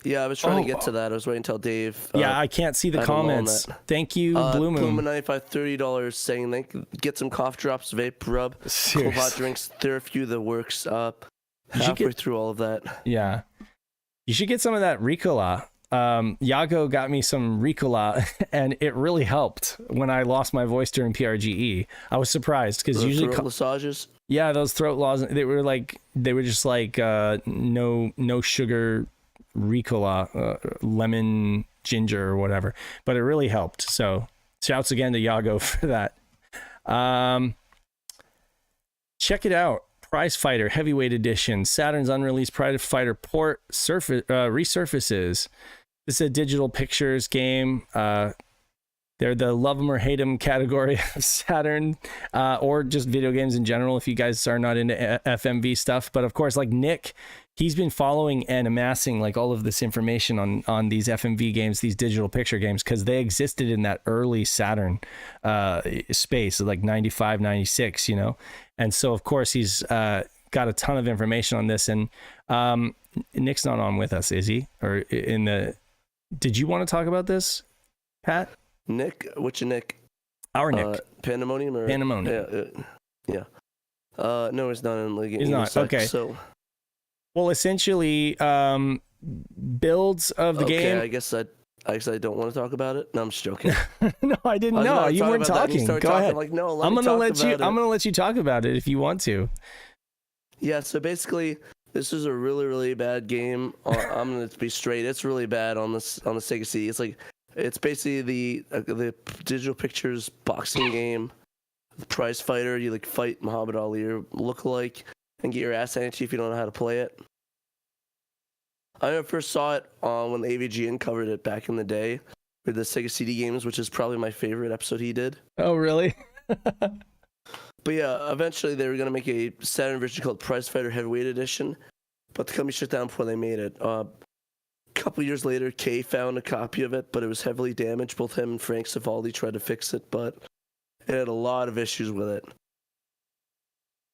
Yeah, I was trying to get to that. I was waiting until Dave. Yeah, I can't see the comments. Thank you, Blue Moon. Plume95, $30 saying they get some cough drops, vape rub, cold hot drinks, Therafew the works up. Halfway through all of that. Yeah. You should get some of that Ricola. Yago got me some Ricola, and it really helped when I lost my voice during PRGE. I was surprised because usually throat massages. Yeah, those throat lozenges. They were just like no sugar Ricola, lemon ginger or whatever, but it really helped. So shouts again to Yago for that. Check it out. Prize Fighter Heavyweight Edition, Saturn's unreleased Prize Fighter port resurfaces. This is a digital pictures game. They're the love 'em or hate 'em category of Saturn, or just video games in general if you guys are not into FMV stuff. But of course, like Nick, he's been following and amassing like all of this information on these FMV games, these digital picture games, because they existed in that early Saturn space, like 95, 96, you know? And so, of course, he's got a ton of information on this. And Nick's not on with us, is he? Or did you want to talk about this, Pat? Nick? Which Nick? Our Nick. Pandemonium? Or? Pandemonium. Yeah. No, he's not in League. He's not. Okay. So. Well, essentially, builds of the game. I guess I don't want to talk about it. No, I'm just joking. No, I didn't know. You weren't talking. Go ahead. Like, no, I'm gonna let you talk about it if you want to. Yeah. So basically, this is a really, really bad game. I'm gonna be straight. It's really bad on the Sega CD. It's basically the digital pictures boxing game, the prize fighter. You like fight Muhammad Ali or lookalike and get your ass handed to you if you don't know how to play it. I first saw it when the AVGN covered it back in the day with the Sega CD games, which is probably my favorite episode he did. Oh, really? But yeah, eventually they were going to make a Saturn version called Prize Fighter Heavyweight Edition, but the company shut down before they made it. A couple years later, Kay found a copy of it, but it was heavily damaged. Both him and Frank Cifaldi tried to fix it, but it had a lot of issues with it.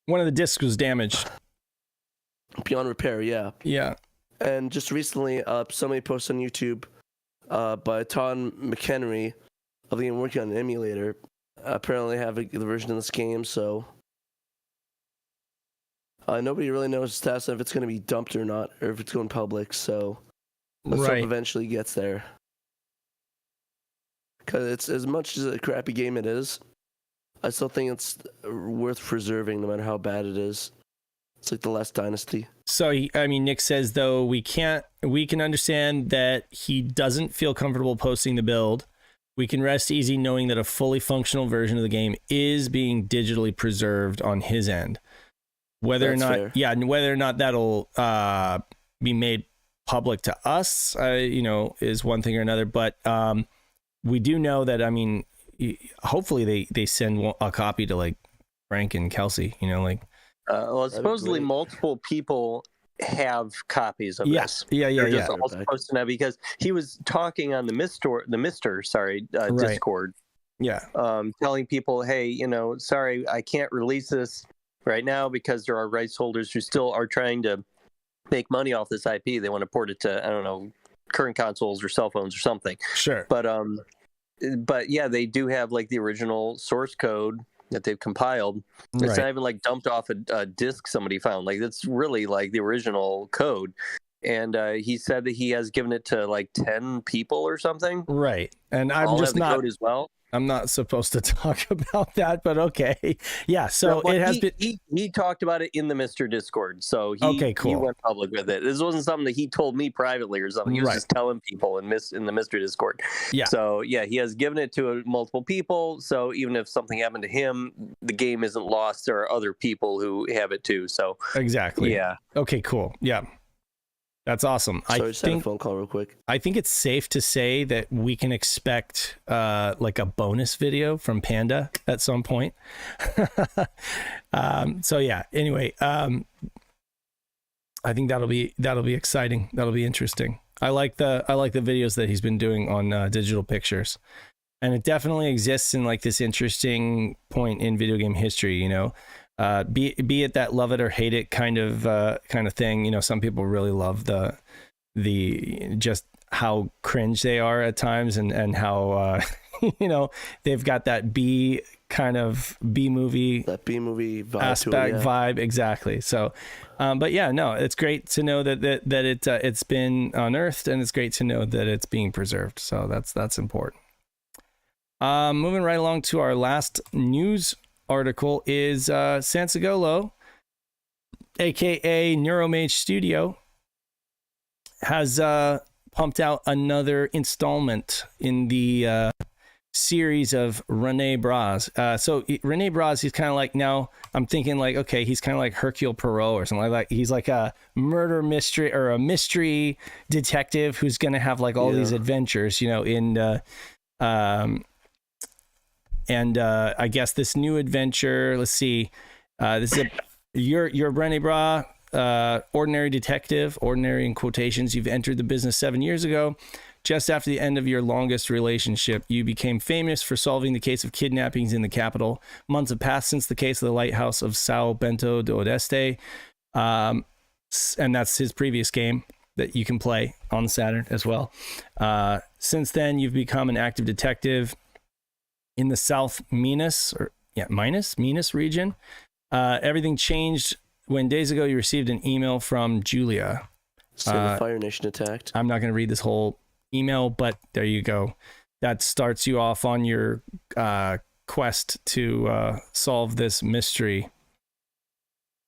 One of the discs was damaged. Beyond repair, yeah. Yeah. And just recently, somebody posted on YouTube by Todd McHenry of the game working on an emulator. Apparently have the version of this game, so nobody really knows the status of if it's going to be dumped or not, or if it's going public, so let's hope eventually gets there. Because it's as much as a crappy game it is, I still think it's worth preserving no matter how bad it is. It's like the last Dynasty. So, Nick says, though, we can understand that he doesn't feel comfortable posting the build. We can rest easy knowing that a fully functional version of the game is being digitally preserved on his end. Whether or not that'll be made public to us, is one thing or another. But we do know that, hopefully they send a copy to like Frank and Kelsey, well, supposedly multiple people have copies of this. Yeah. Also posted now because he was talking on the Discord. Yeah. Telling people, hey, sorry, I can't release this right now because there are rights holders who still are trying to make money off this IP. They want to port it to, I don't know, current consoles or cell phones or something. Sure. But yeah, they do have like the original source code that they've compiled. It's not even like dumped off a disk somebody found. Like it's really like the original code. And he said that he has given it to like 10 people or something. Right. And I'm just not code as well. I'm not supposed to talk about that, but okay. Yeah, so it has been... He talked about it in the Mr. Discord, so he went public with it. This wasn't something that he told me privately or something. He was just telling people in the Mr. Discord. Yeah. So, yeah, he has given it to multiple people, so even if something happened to him, the game isn't lost. There are other people who have it too, so... Exactly. Yeah. Okay, cool. Yeah. That's awesome. Sorry, just had a phone call real quick. I think it's safe to say that we can expect like a bonus video from Panda at some point. So yeah. Anyway, I think that'll be exciting. That'll be interesting. I like the videos that he's been doing on digital pictures, and it definitely exists in like this interesting point in video game history. Be it that love it or hate it kind of thing. Some people really love the just how cringe they are at times, and how they've got that B movie vibe aspect vibe. Exactly. So but yeah, no, it's great to know that it's been unearthed, and it's great to know that it's being preserved. So that's important. Moving right along to our last news article is Sansagolo, aka Neuromage Studio, has pumped out another installment in the series of Renee Braz. So Renee Braz, he's kind of like, now I'm thinking like, okay, he's kind of like Hercule Poirot or something like that. He's like a murder mystery or a mystery detective who's going to have like all these adventures, you know, I guess this new adventure, let's see, this is you're Renee Braz, ordinary detective, ordinary in quotations. You've entered the business 7 years ago. Just after the end of your longest relationship, you became famous for solving the case of kidnappings in the capital. Months have passed since the case of the lighthouse of Sao Bento do Oeste. And that's his previous game that you can play on the Saturn as well. Since then, you've become an active detective in the South Minas region. Everything changed when days ago you received an email from Julia. So the Fire Nation attacked. I'm not going to read this whole email, but there you go. That starts you off on your quest to solve this mystery.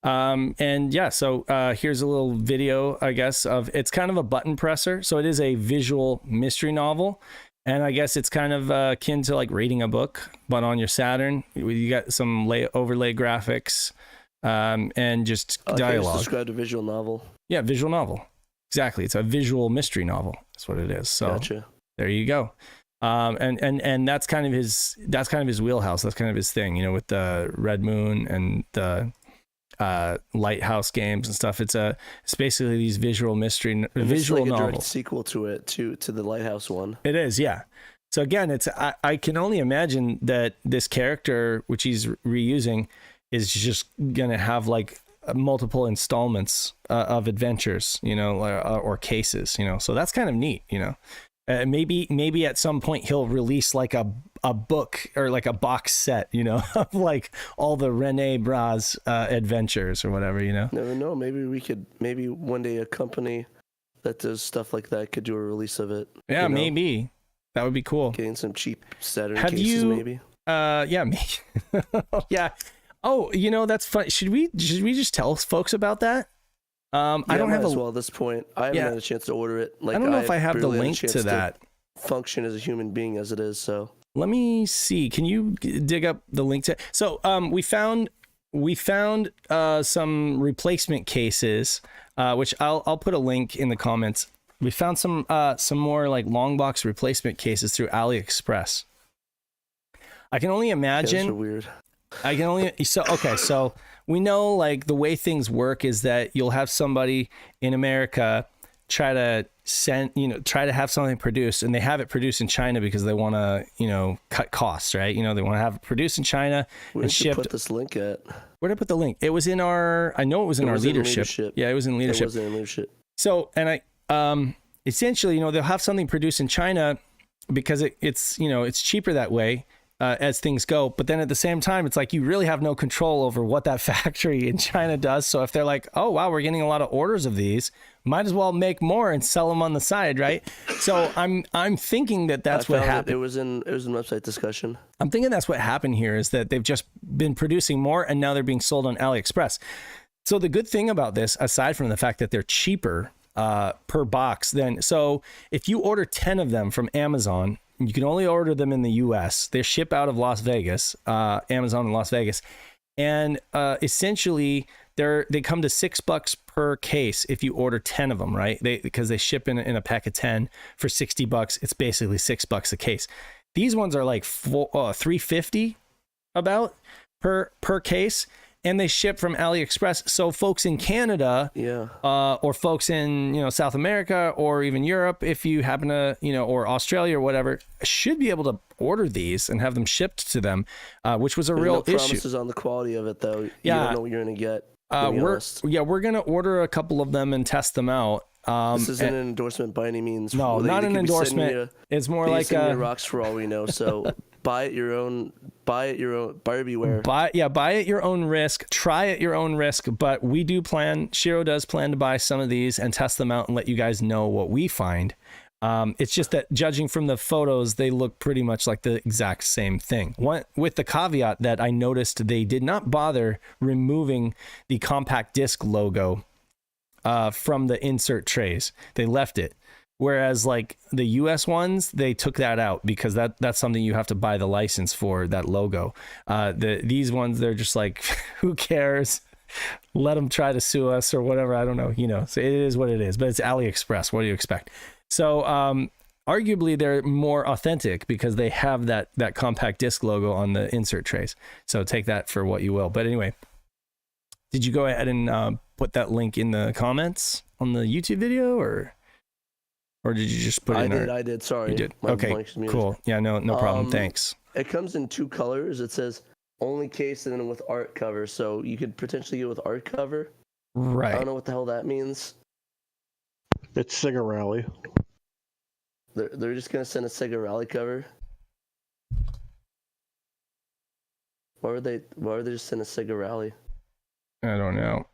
And yeah, so here's a little video, I guess, of, it's kind of a button presser. So it is a visual mystery novel. And I guess it's kind of akin to like reading a book, but on your Saturn. You got some overlay graphics and just dialogue. I described a visual novel. Yeah, visual novel. Exactly. It's a visual mystery novel. That's what it is. So gotcha. There you go. And that's kind of his wheelhouse. That's kind of his thing, you know, with the Red Moon and the lighthouse games and stuff. It's basically these visual mystery visual like a novels. direct sequel to it, to the lighthouse one. It is, yeah. So again, I can only imagine that this character, which he's reusing, is just gonna have like multiple installments of adventures, you know, or cases, you know. So that's kind of neat, you know. Maybe at some point he'll release like a book or like a box set, you know, of like all the Renee Braz adventures or whatever, you know. Never know. Maybe one day a company that does stuff like that could do a release of it. Yeah, you know? Maybe that would be cool. Getting some cheap Saturn cases, maybe. Yeah, maybe. Yeah. Oh, you know, that's fun. Should we just tell folks about that? I don't have at this point. I haven't had a chance to order it. Like, I don't know if I have the link to that. Function as a human being as it is. So let me see. Can you dig up the link to? So we found some replacement cases, which I'll put a link in the comments. We found some more like long box replacement cases through AliExpress. I can only imagine. Those are weird. So we know like the way things work is that you'll have somebody in America try to have something produced, and they have it produced in China because they want to, you know, cut costs, right? You know, they want to have it produced in China and shipped. Where did you put this link at? Where did I put the link? It was in our leadership. Yeah, it was in leadership. So, and essentially, you know, they'll have something produced in China because it's, you know, it's cheaper that way. As things go, but then at the same time, it's like you really have no control over what that factory in China does. So if they're like, oh wow, we're getting a lot of orders of these, might as well make more and sell them on the side, right? So I'm thinking that's what happened. It was in website discussion. I'm thinking that's what happened here, is that they've just been producing more and now they're being sold on AliExpress. So the good thing about this, aside from the fact that they're cheaper per box, so if you order 10 of them from Amazon, you can only order them in the US. They ship out of Las Vegas, Amazon in Las Vegas. And essentially, they come to $6 per case if you order 10 of them, right? Because they ship in a pack of 10 for $60. It's basically $6 a case. These ones are like $3.50 about per case. And they ship from AliExpress. So folks in Canada, or folks in, you know, South America or even Europe, if you happen to, you know, or Australia or whatever, should be able to order these and have them shipped to them, which was a real issue. Promises on the quality of it, though. You don't know what you're going to get. We're going to order a couple of them and test them out. This isn't an endorsement by any means. No, not an endorsement. It's more like rocks for all we know. So buy at your own. Buyer beware. Buy at your own risk. Try at your own risk. But SHIRO does plan to buy some of these and test them out and let you guys know what we find. It's just that judging from the photos, they look pretty much like the exact same thing. With the caveat that I noticed they did not bother removing the compact disc logo from the insert trays. They left it. Whereas like the US ones, they took that out because that's something you have to buy the license for, that logo. These ones, they're just like, who cares? Let them try to sue us or whatever. I don't know, so it is what it is, but it's AliExpress. What do you expect? So arguably they're more authentic because they have that compact disc logo on the insert trays. So take that for what you will. But anyway, did you go ahead and put that link in the comments on the YouTube video, or did you just put it in? I did. Sorry. You did. My Okay, mic's muted. cool. Yeah, no problem. Thanks. It comes in 2 colors. It says only case and then with art cover. So you could potentially get with art cover. Right. I don't know what the hell that means. It's SEGA Rally. They're just gonna send a SEGA Rally cover. Why would they just send a SEGA Rally? I don't know.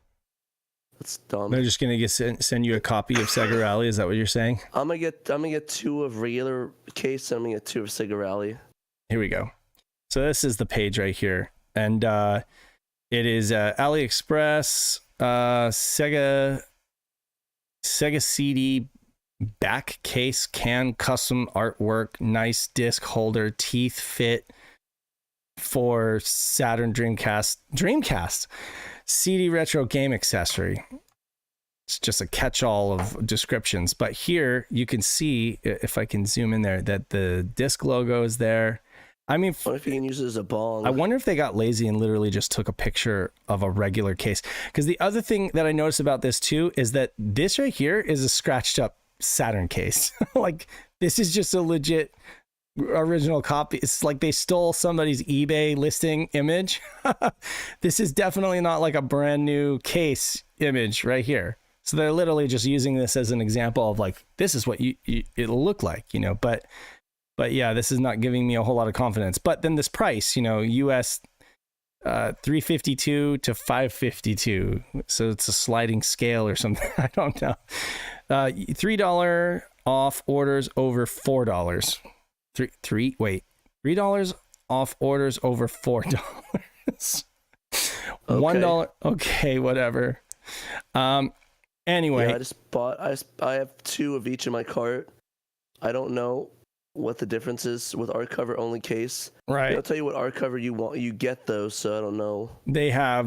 That's dumb. They're just gonna send you a copy of SEGA Rally. Is that what you're saying? I'm gonna get 2 of regular case, and I'm gonna get 2 of SEGA Rally. Here we go. So this is the page right here, and it is AliExpress SEGA CD back case, can, custom artwork, nice disc holder, teeth fit for Saturn, Dreamcast CD retro game accessory. It's just a catch-all of descriptions, but here you can see, if I can zoom in there, that the disc logo is there. I mean, what if you can use it as a bong? I wonder if they got lazy and literally just took a picture of a regular case. Because the other thing that I noticed about this too is that this right here is a scratched up Saturn case. Like, this is just a legit original copy. It's like they stole somebody's eBay listing image. This is definitely not like a brand new case image right here. So they're literally just using this as an example of like, this is what it'll look like, But yeah, this is not giving me a whole lot of confidence. But then this price, US $352 to $552. So it's a sliding scale or something. I don't know. $3 off orders over $4. $3 off orders over $4. $1. Okay, whatever. Anyway, yeah, I have 2 of each in my cart. I don't know what the difference is with art cover only case. Right. I'll tell you what art cover you get those, so I don't know. They have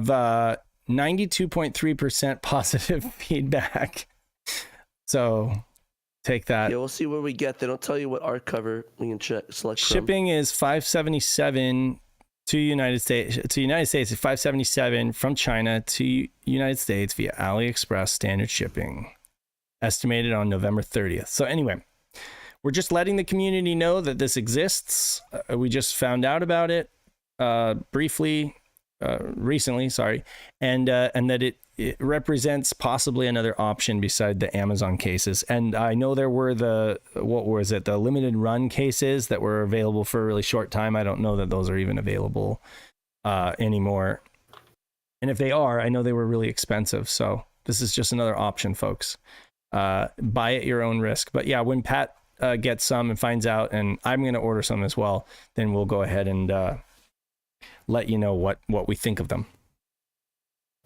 92.3% positive feedback. So take that. Yeah, we'll see where we get. They don't tell you what art cover we can select. Shipping is $577 to United States. To United States is $577 from China to United States via AliExpress standard shipping. Estimated on November 30th. So anyway, we're just letting the community know that this exists. We just found out about it recently, and that it represents possibly another option beside the Amazon cases. And I know there were the limited run cases that were available for a really short time. I don't know that those are even available anymore. And if they are, I know they were really expensive. So this is just another option, folks. Buy at your own risk. But yeah, when Pat gets some and finds out, and I'm going to order some as well, then we'll go ahead and let you know what we think of them.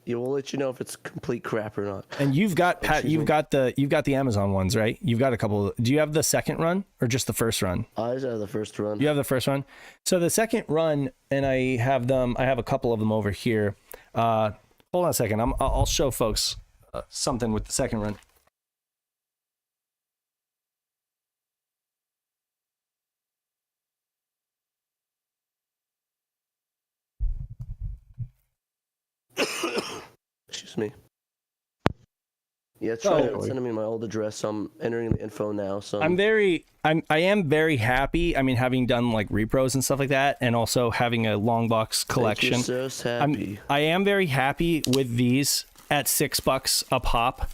Yeah, we'll let you know if it's complete crap or not. And you've got, Pat, you've got the Amazon ones, right? You've got a couple. Do you have the second run or just the first run? I just have the first run. You have the first run. So the second run, and I have a couple of them over here. Hold on a second. I'll show folks something with the second run. Excuse me. Yeah, try sending me my old address. So I'm entering the info now. So I am very happy. I mean, having done like repros and stuff like that, and also having a long box collection. You're so happy. I am very happy with these at $6 a pop.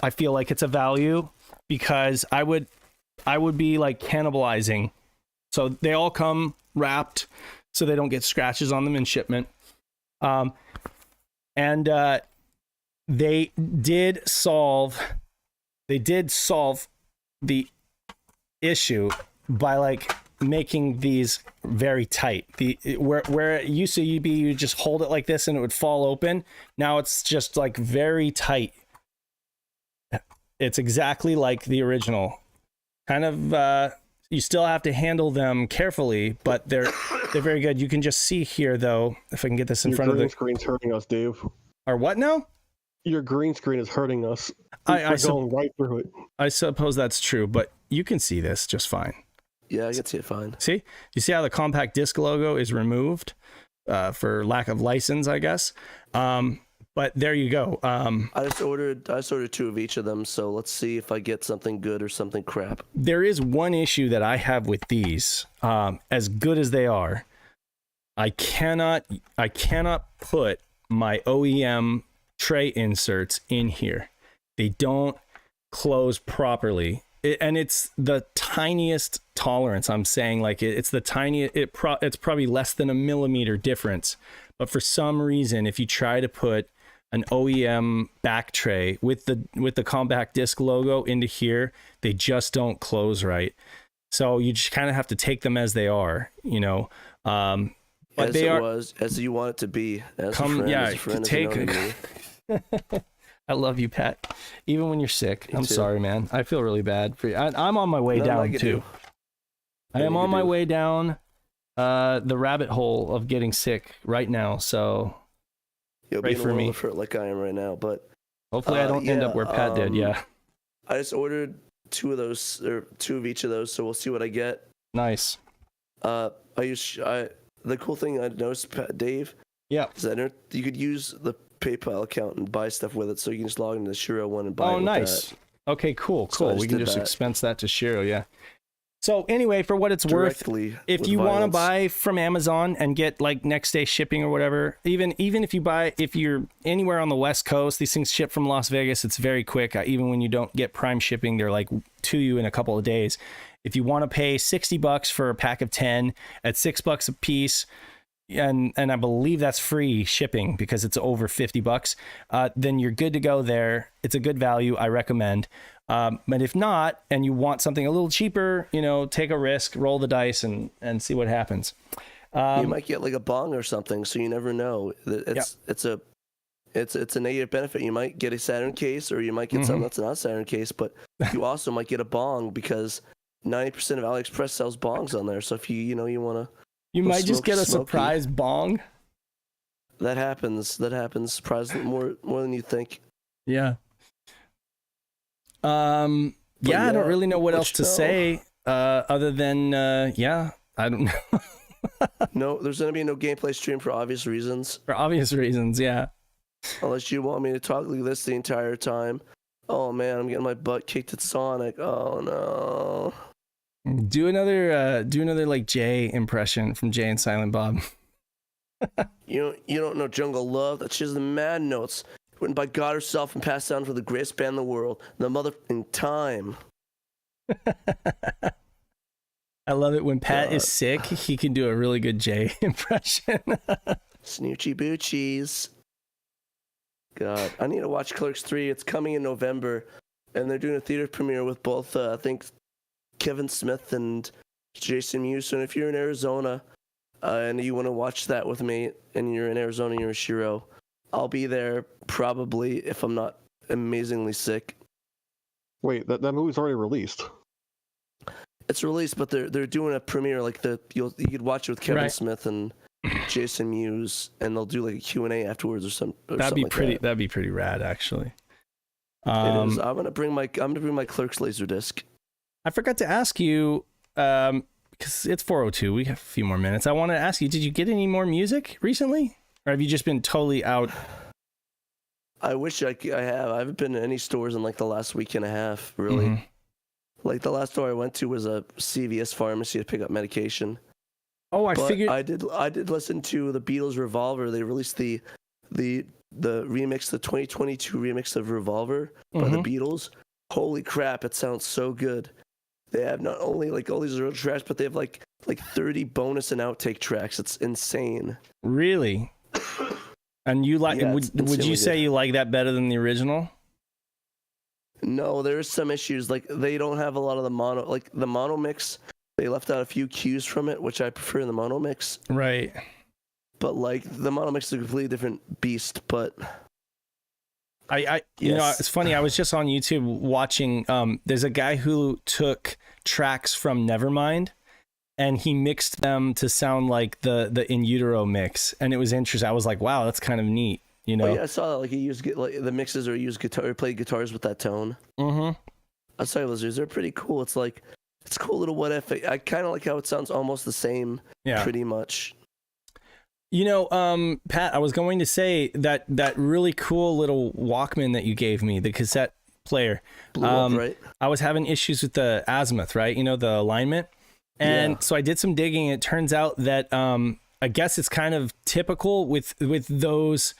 I feel like it's a value because I would be like cannibalizing. So they all come wrapped so they don't get scratches on them in shipment. And they did solve the issue by like making these very tight. Where it used to be, you just hold it like this and it would fall open. Now it's just like very tight. It's exactly like the original. Kind of, you still have to handle them carefully, but they're very good. You can just see here, though, if I can get this in front of the... Your green screen's hurting us, Dave. Or what now? Your green screen is hurting us. We're going right through it. I suppose that's true, but you can see this just fine. Yeah, I can see it fine. See? You see how the compact disc logo is removed for lack of license, I guess. But there you go. I just ordered 2 of each of them, so let's see if I get something good or something crap. There is one issue that I have with these. As good as they are, I cannot put my OEM tray inserts in here. They don't close properly. And it's the tiniest tolerance. I'm saying, like, it's the tiniest, it's probably less than a millimeter difference. But for some reason, if you try to put an OEM back tray with the compact disc logo into here, they just don't close right. So you just kind of have to take them as they are, you know. But as they are as you want it to be. As a friend, take. I love you, Pat. Even when you're sick. I'm sorry, man. I feel really bad for you. I'm on my way down too. I am on my way down the rabbit hole of getting sick right now. So you'll pray be for me. Hurt like I am right now, but hopefully I don't end up where Pat did. Yeah. I just ordered 2 of those, or 2 of each of those, so we'll see what I get. Nice. The cool thing I noticed, Dave, is that you could use the PayPal account and buy stuff with it, so you can just log into the SHIRO one and buy it. Oh, nice. That. Okay, cool. So we can just expense that to SHIRO, yeah. So anyway, for what it's worth, if you want to buy from Amazon and get like next day shipping or whatever, even if you're anywhere on the West Coast, these things ship from Las Vegas. It's very quick. Even when you don't get Prime shipping, they're like to you in a couple of days. If you want to pay $60 for a pack of 10 at $6 a piece, and I believe that's free shipping because it's over $50, then you're good to go there. It's a good value. I recommend. But if not, and you want something a little cheaper, you know, take a risk, roll the dice and see what happens. You might get like a bong or something, so you never know. It's a negative benefit. You might get a Saturn case, or you might get something that's not a Saturn case, but you also might get a bong because 90% of AliExpress sells bongs on there. So if you want to, you might just get a surprise bong. That happens. Surprisingly more than you think. Yeah. I don't really know what else to say other than I don't know. No, there's gonna be no gameplay stream for obvious reasons. For obvious reasons, yeah. Unless you want me to talk like this the entire time. Oh man, I'm getting my butt kicked at Sonic. Oh no. Do another like Jay impression from Jay and Silent Bob. You don't know Jungle Love? That she's the mad notes written by God herself and passed down for the greatest band in the world, the motherfucking time. I love it when Pat is sick. He can do a really good Jay impression. Snoochie boochies. God, I need to watch Clerks 3. It's coming in November, and they're doing a theater premiere with both, I think, Kevin Smith and Jason Mewes. And if you're in Arizona and you want to watch that with me, and you're in Arizona and you're in SHIRO, I'll be there probably if I'm not amazingly sick. Wait, that movie's already released. It's released, but they're doing a premiere like you could watch it with Kevin Smith and Jason Mewes, and they'll do like a Q&A afterwards or something. That'd be pretty rad, actually. It is. I'm gonna bring my Clerks Laserdisc. I forgot to ask you, because it's 4:02. We have a few more minutes. I want to ask you: did you get any more music recently, or have you just been totally out? I wish I have. I haven't been to any stores in like the last week and a half, really. Mm-hmm. Like the last store I went to was a CVS pharmacy to pick up medication. Oh, I figured I did listen to the Beatles Revolver. They released the remix, the 2022 remix of Revolver by the Beatles. Holy crap, it sounds so good. They have not only like all these original tracks, but they have like 30 bonus and outtake tracks. It's insane. Really? And you like? Yeah, would you say you like that better than the original? No, there's some issues. Like they don't have a lot of the mono. Like the mono mix, they left out a few cues from it, which I prefer in the mono mix. Right. But like the mono mix is a completely different beast. But You know, Yes. it's funny. I was just on YouTube watching. There's a guy who took tracks from Nevermind, and he mixed them to sound like the In Utero mix, and it was interesting. I was like, wow, that's kind of neat. You know? Oh yeah, I saw that. Like he used like the mixes or used guitar, or played guitars with that tone. Mm-hmm. I saw those. They're pretty cool. It's like it's a cool little what if. I kind of like how it sounds almost the same. Yeah. Pretty much. You know, Pat, I was going to say that really cool little Walkman that you gave me, the cassette player. Blew up, right? I was having issues with the azimuth, right? You know, the alignment. And so I did some digging. It turns out that I guess it's kind of typical with those,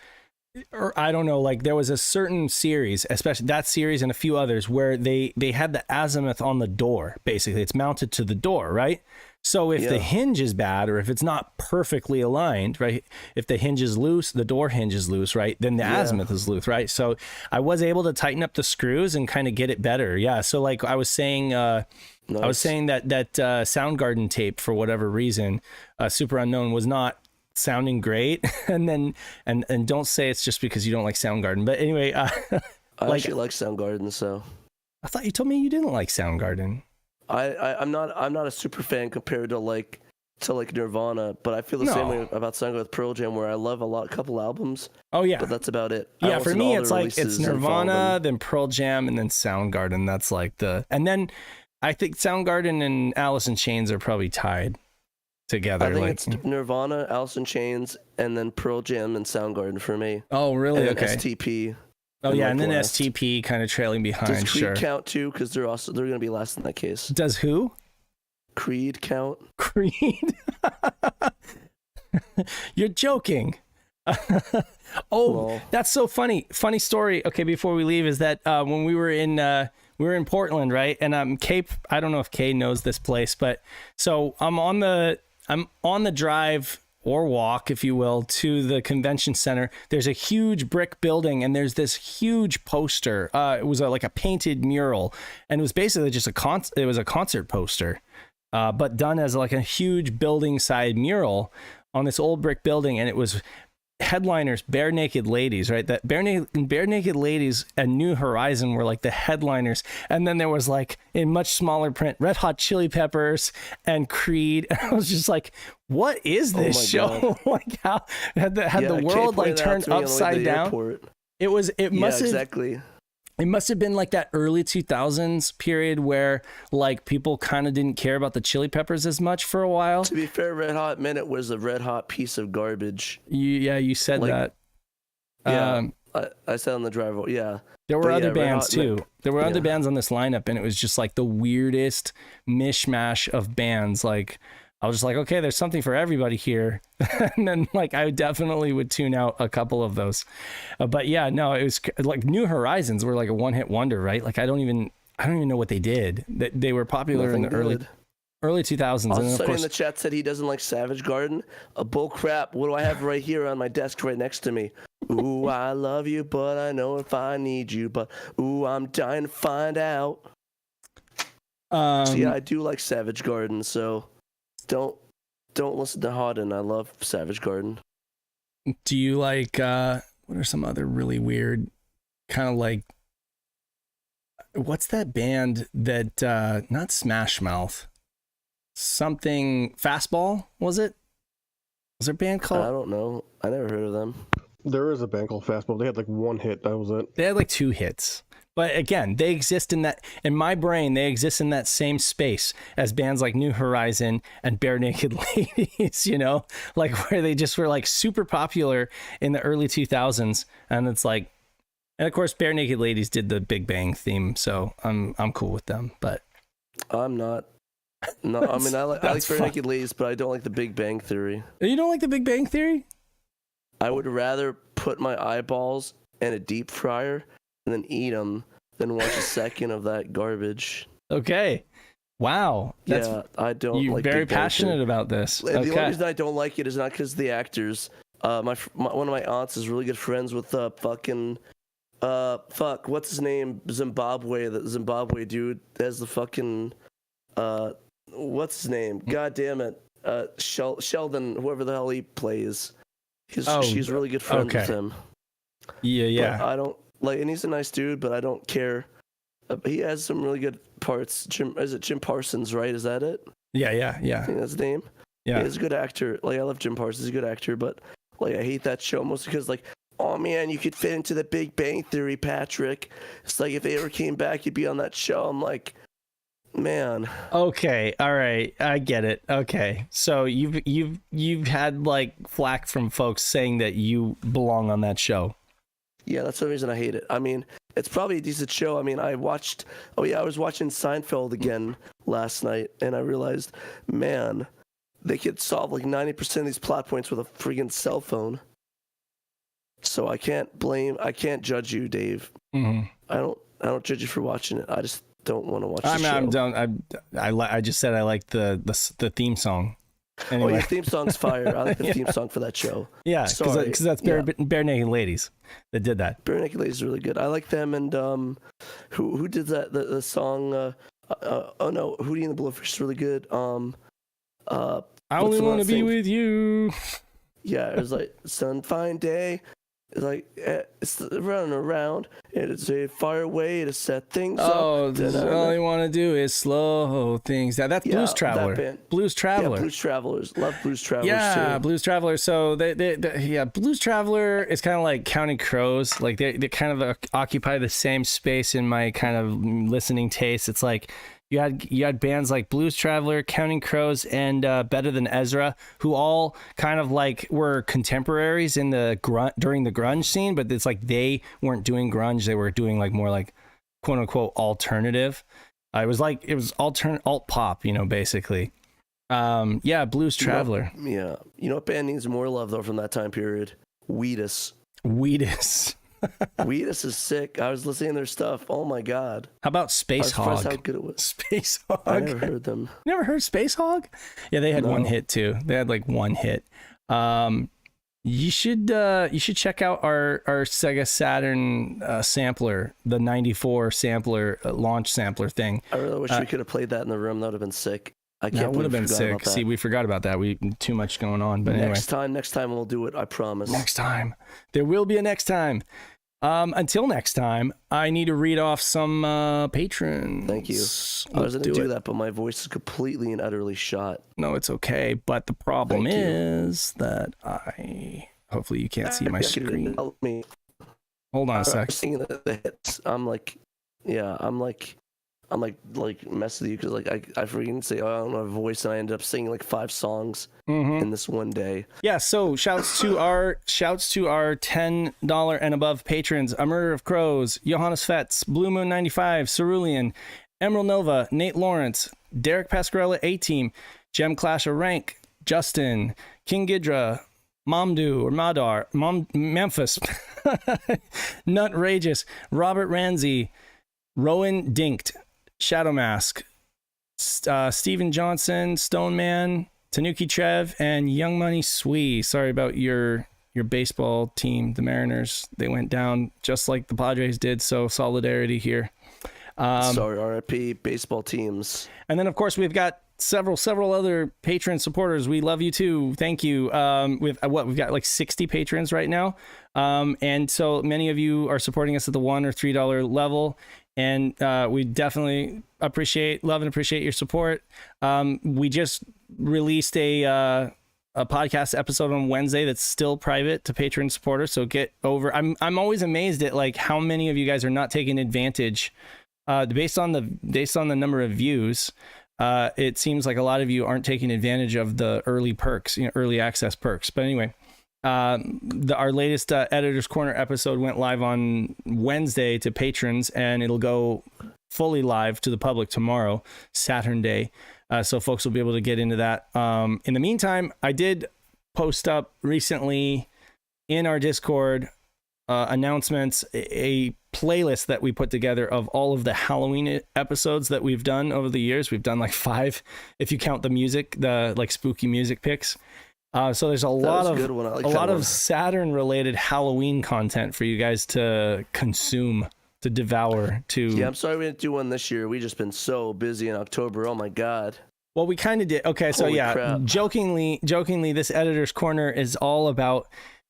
or I don't know, like there was a certain series, especially that series and a few others, where they had the azimuth on the door. Basically, it's mounted to the door, right? So if the hinge is bad, or if it's not perfectly aligned, right? If the hinge is loose, the door hinge is loose, right? Then the azimuth is loose, right? So I was able to tighten up the screws and kind of get it better. Yeah. So like I was saying, nice. I was saying that Soundgarden tape, for whatever reason, Super Unknown, was not sounding great. And then and don't say it's just because you don't like Soundgarden. But anyway, I actually like Soundgarden, so I thought you told me you didn't like Soundgarden. I'm not a super fan compared to like Nirvana, but I feel the same way about Soundgarden with Pearl Jam, where I love a couple albums. Oh yeah, but that's about it. Yeah, for me it's like it's Nirvana, then Pearl Jam, and then Soundgarden. That's like and then I think Soundgarden and Alice in Chains are probably tied together. I think like, it's Nirvana, Alice in Chains, and then Pearl Jam and Soundgarden for me. Oh really? And then okay. STP. Oh yeah, and then STP kind of trailing behind. Does Creed sure. count too? Because they're going to be last in that case. Does who? Creed count? Creed? You're joking. Well, that's so funny. Funny story. Okay, before we leave, is that when we were in Portland, right? And Kay, I don't know if Kay knows this place, but so I'm on the drive or walk, if you will, to the convention center. There's a huge brick building, and there's this huge poster. It was like a painted mural, and it was basically just it was a concert poster, but done as like a huge building side mural on this old brick building. And it was headliners, Bare Naked Ladies, right? That Bare Naked Ladies and New Horizon were like the headliners, and then there was like in much smaller print Red Hot Chili Peppers and Creed. And I was just like, what is this show? Like how had the world like turned upside down? It must have exactly. It must have been like that early 2000s period where like people kind of didn't care about the Chili Peppers as much for a while. To be fair, Red Hot Minute was a red hot piece of garbage. You said that. Yeah, I said on the drive. Yeah. There were other bands too. There were other bands on this lineup, and it was just like the weirdest mishmash of bands. Like I was just like, okay, there's something for everybody here. And then like I definitely would tune out a couple of those. But yeah, no, it was like New Horizons were like a one-hit wonder, right? Like I don't even know what they did. They were popular in the early 2000s. And of course, in the chat said he doesn't like Savage Garden. A bull crap. What do I have right here on my desk right next to me? Ooh, I love you, but I know if I need you. But ooh, I'm dying to find out. So yeah, I do like Savage Garden. So don't listen to Hodden. I love Savage Garden. Do you like what are some other really weird kind of like, what's that band that not Smash Mouth, something Fastball, was it? Was there a band called? I don't know. I never heard of them. There is a band called Fastball. They had like one hit. That was it. They had like 2 hits. But again, they exist in my brain, they exist in that same space as bands like New Horizon and Bare Naked Ladies, you know, like where they just were like super popular in the early 2000s. And it's like, and of course, Bare Naked Ladies did the Big Bang theme. So I'm cool with them, but I'm not. No, I mean, I like Bare Naked Ladies, but I don't like the Big Bang Theory. You don't like the Big Bang Theory? I would rather put my eyeballs in a deep fryer and then eat them than watch a second of that garbage. Okay. Wow. I don't. You're like very Big Bang passionate Theory. about this. The only reason I don't like it is not because of the actors. One of my aunts is really good friends with what's his name? The Zimbabwe dude has the fucking what's his name? God damn it. Sheldon, whoever the hell he plays. She's really good friends with him. Yeah. But Like, and he's a nice dude, but I don't care. He has some really good parts. Jim Parsons, right? Is that it? Yeah. I think that's his name. Yeah. He's a good actor. Like, I love Jim Parsons. He's a good actor, but like, I hate that show mostly because, like, oh man, you could fit into the Big Bang Theory, Patrick. It's like if they ever came back, you'd be on that show. I'm like, man. Okay, all right, I get it. Okay, so you've had like flack from folks saying that you belong on that show. Yeah, that's the reason I hate it. I mean, it's probably a decent show. I mean, I was watching Seinfeld again last night, and I realized, man, they could solve like 90% of these plot points with a friggin' cell phone. So I can't judge you, Dave. Mm-hmm. I don't judge you for watching it. I just don't want to watch the show. I just said I like the theme song. Anyway. Oh, your theme song's fire. I like the theme song for that show. Yeah, because that's Bare Naked Ladies that did that. Bare Naked Ladies is really good. I like them, and who did that? The song. Oh no, Hootie and the Blowfish is really good. I only want to be with you. Yeah, it was like sun fine day. It's like it's running around, and it's a fire way to set things up. Oh, all you want to do is slow things down. That's Blues Traveler. Blues Traveler. Yeah, Blues Travelers. Love Blues Travelers too. Blues Traveler. So Blues Traveler is kind of like Counting Crows. Like they kind of occupy the same space in my kind of listening taste. It's like you had bands like Blues Traveler, Counting Crows, and Better Than Ezra, who all kind of like were contemporaries in the during the grunge scene, but it's like they weren't doing grunge; they were doing like more like quote unquote alternative. It was alt pop, basically. Blues Traveler. You know what band needs more love though from that time period? Wheatus. Wheatus is sick. I was listening to their stuff. Oh my god. How about Space Hog? I was surprised how good it was. Space Hog. I never heard them. Never heard Space Hog? Yeah, they had one hit too. They had like one hit. You should check out our SEGA Saturn sampler, the 94 sampler launch sampler thing. I really wish we could have played that in the room. That would have been sick. That would have been sick. See, we forgot about that. We too much going on. But anyway, next time we'll do it. I promise. Next time, there will be a next time. Until next time, I need to read off some patrons. Thank you. I was going to do that, but my voice is completely and utterly shot. No, it's okay. But the problem is that hopefully you can't see my screen. Help me. Hold on a sec. I'm singing the hits. I'm like mess with you because like I freaking say, oh, I don't have a voice, and I ended up singing like 5 songs in this one day. Yeah, so shouts to our $10 and above patrons: A Murder of Crows, Johannes Fetz, Blue Moon 95, Cerulean, Emerald Nova, Nate Lawrence, Derek Pascarella, A-Team, Gem Clash of Rank, Justin, King Gidra, Mamdu or Madar, Memphis, Nutrageous, Robert Ranzi, Rowan Dinked, Shadow Mask, Steven Johnson, Stoneman, Tanuki Trev, and Young Money Swee. Sorry about your baseball team, the Mariners. They went down just like the Padres did, so solidarity here. Sorry, RIP baseball teams. And then, of course, we've got several other patron supporters. We love you too. Thank you. We've got like 60 patrons right now. And so many of you are supporting us at the $1 or $3 level. And we definitely love and appreciate your support. We just released a podcast episode on Wednesday that's still private to patron supporters. So get over. I'm always amazed at like how many of you guys are not taking advantage. Based on the number of views, it seems like a lot of you aren't taking advantage of the early perks, early access perks. But anyway. Our latest Editor's Corner episode went live on Wednesday to patrons, and it'll go fully live to the public tomorrow, Saturn Day. So folks will be able to get into that. In the meantime, I did post up recently in our Discord announcements, a playlist that we put together of all of the Halloween episodes that we've done over the years. We've done like 5, if you count the music, the like spooky music picks. So there's a lot of Saturn related Halloween content for you guys to consume, to devour, to. Yeah, I'm sorry we didn't do one this year. We just been so busy in October. Oh my god. Well, we kind of did. Okay, so Holy yeah, crap. jokingly, this Editor's Corner is all about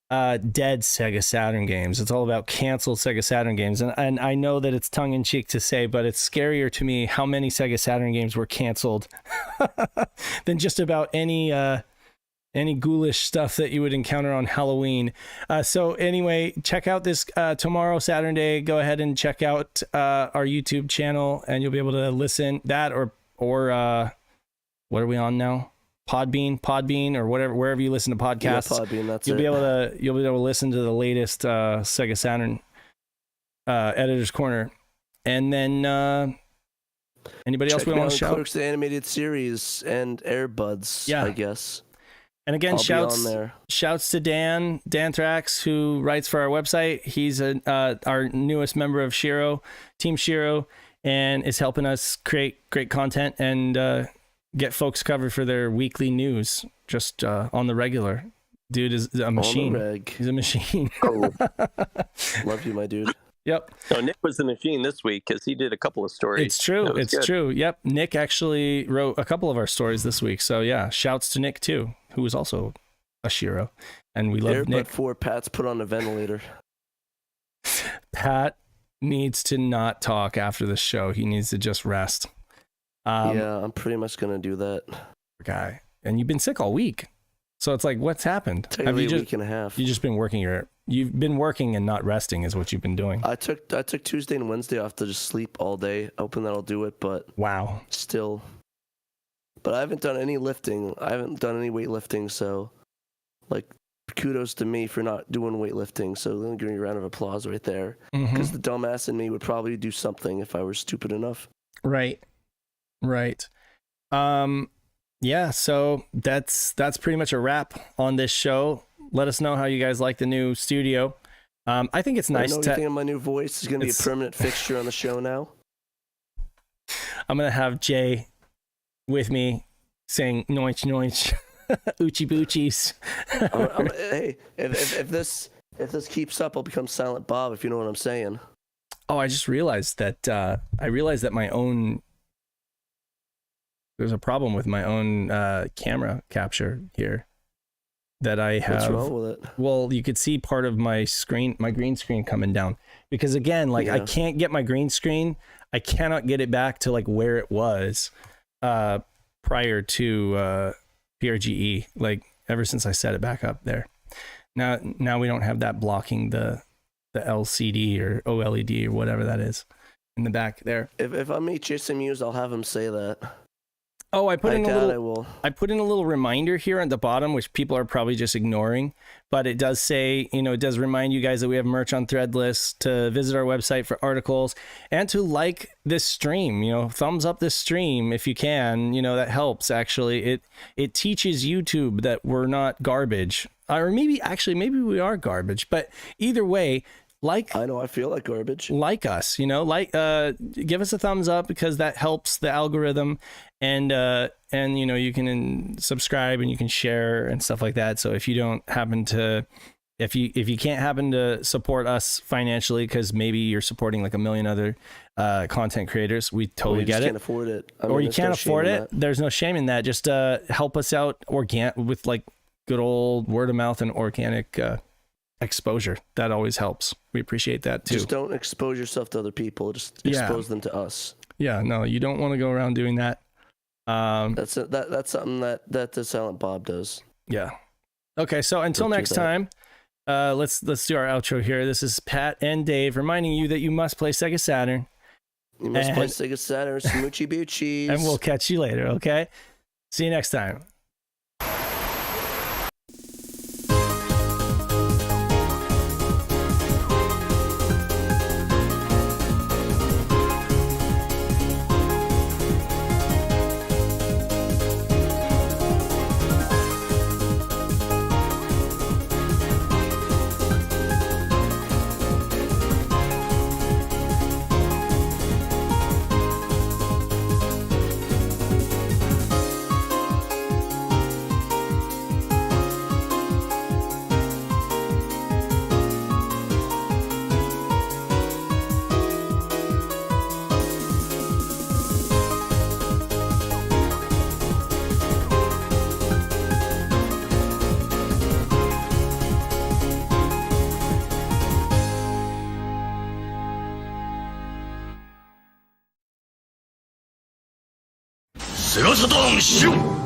dead Sega Saturn games. It's all about canceled Sega Saturn games. And I know that it's tongue-in-cheek to say, but it's scarier to me how many Sega Saturn games were canceled than just about any ghoulish stuff that you would encounter on Halloween. So anyway, check out this tomorrow, Saturn Day. Go ahead and check out our YouTube channel, and you'll be able to listen that or what are we on now? Podbean, or whatever, wherever you listen to podcasts. Yeah, Podbean, that's you'll it. be able to listen to the latest Sega Saturn Editor's Corner, and then anybody else we want to shout? Clerks the Animated Series and Airbuds. Yeah. I guess. And again, I'll shouts be on there. Shouts to Dan Thrax, who writes for our website. He's our newest member of SHIRO, Team SHIRO, and is helping us create great content and get folks covered for their weekly news just on the regular. Dude is a machine. On the reg. He's a machine. Oh. Love you, my dude. Yep. So Nick was the machine this week because he did a couple of stories. It's true. It's good. True. Yep. Nick actually wrote a couple of our stories this week. So yeah, shouts to Nick too, who is also a SHIRO. And we love Airbud Nick. 4 Pat's put on a ventilator. Pat needs to not talk after the show. He needs to just rest. Yeah, I'm pretty much going to do that. Guy. And you've been sick all week. So it's like, what's happened? Technically a week and a half. You've been working and not resting is what you've been doing. I took Tuesday and Wednesday off to just sleep all day, hoping that'll do it, but wow. Still. But I haven't done any lifting. I haven't done any weightlifting, so like kudos to me for not doing weightlifting. So let me give you a round of applause right there. Because the dumbass in me would probably do something if I were stupid enough. Right. Yeah, so that's pretty much a wrap on this show. Let us know how you guys like the new studio. I think it's nice. I know you think of my new voice is going to be a permanent fixture on the show now. I'm going to have Jay with me saying noich noich, oochie boochies. Hey, if this keeps up, I'll become Silent Bob, if you know what I'm saying. Oh, I just realized that there's a problem with my own camera capture here that I have. What's wrong with it? Well, you could see part of my green screen coming down because again, like I can't get my green screen. I cannot get it back to like where it was prior to PRGE, like ever since I set it back up there. Now we don't have that blocking the LCD or OLED or whatever that is in the back there. If I meet Jason Mewes, I'll have him say that. Oh, I put in a little reminder here at the bottom, which people are probably just ignoring, but it does say, it does remind you guys that we have merch on Threadless, to visit our website for articles, and to like this stream, thumbs up this stream if you can, that helps actually. It teaches YouTube that we're not garbage, or maybe we are garbage, but either way, I know I feel like garbage. Like us, give us a thumbs up because that helps the algorithm, and you can subscribe and you can share and stuff like that. So if you don't happen to, if you can't happen to support us financially because maybe you're supporting like a million other content creators, we totally get it. Can't afford it. Or you can't afford it. There's no shame in that. Just help us out with like good old word of mouth and organic exposure. That always helps. We appreciate that too. Just don't expose yourself to other people. Just expose them to us. Yeah, no, you don't want to go around doing that. That's something that the Silent Bob does. Yeah. Okay, so until next time, let's do our outro here. This is Pat and Dave reminding you that you must play Sega Saturn. You must play Sega Saturn, Smoochie Boochies. And we'll catch you later, okay? See you next time. SEGA Saturn シュ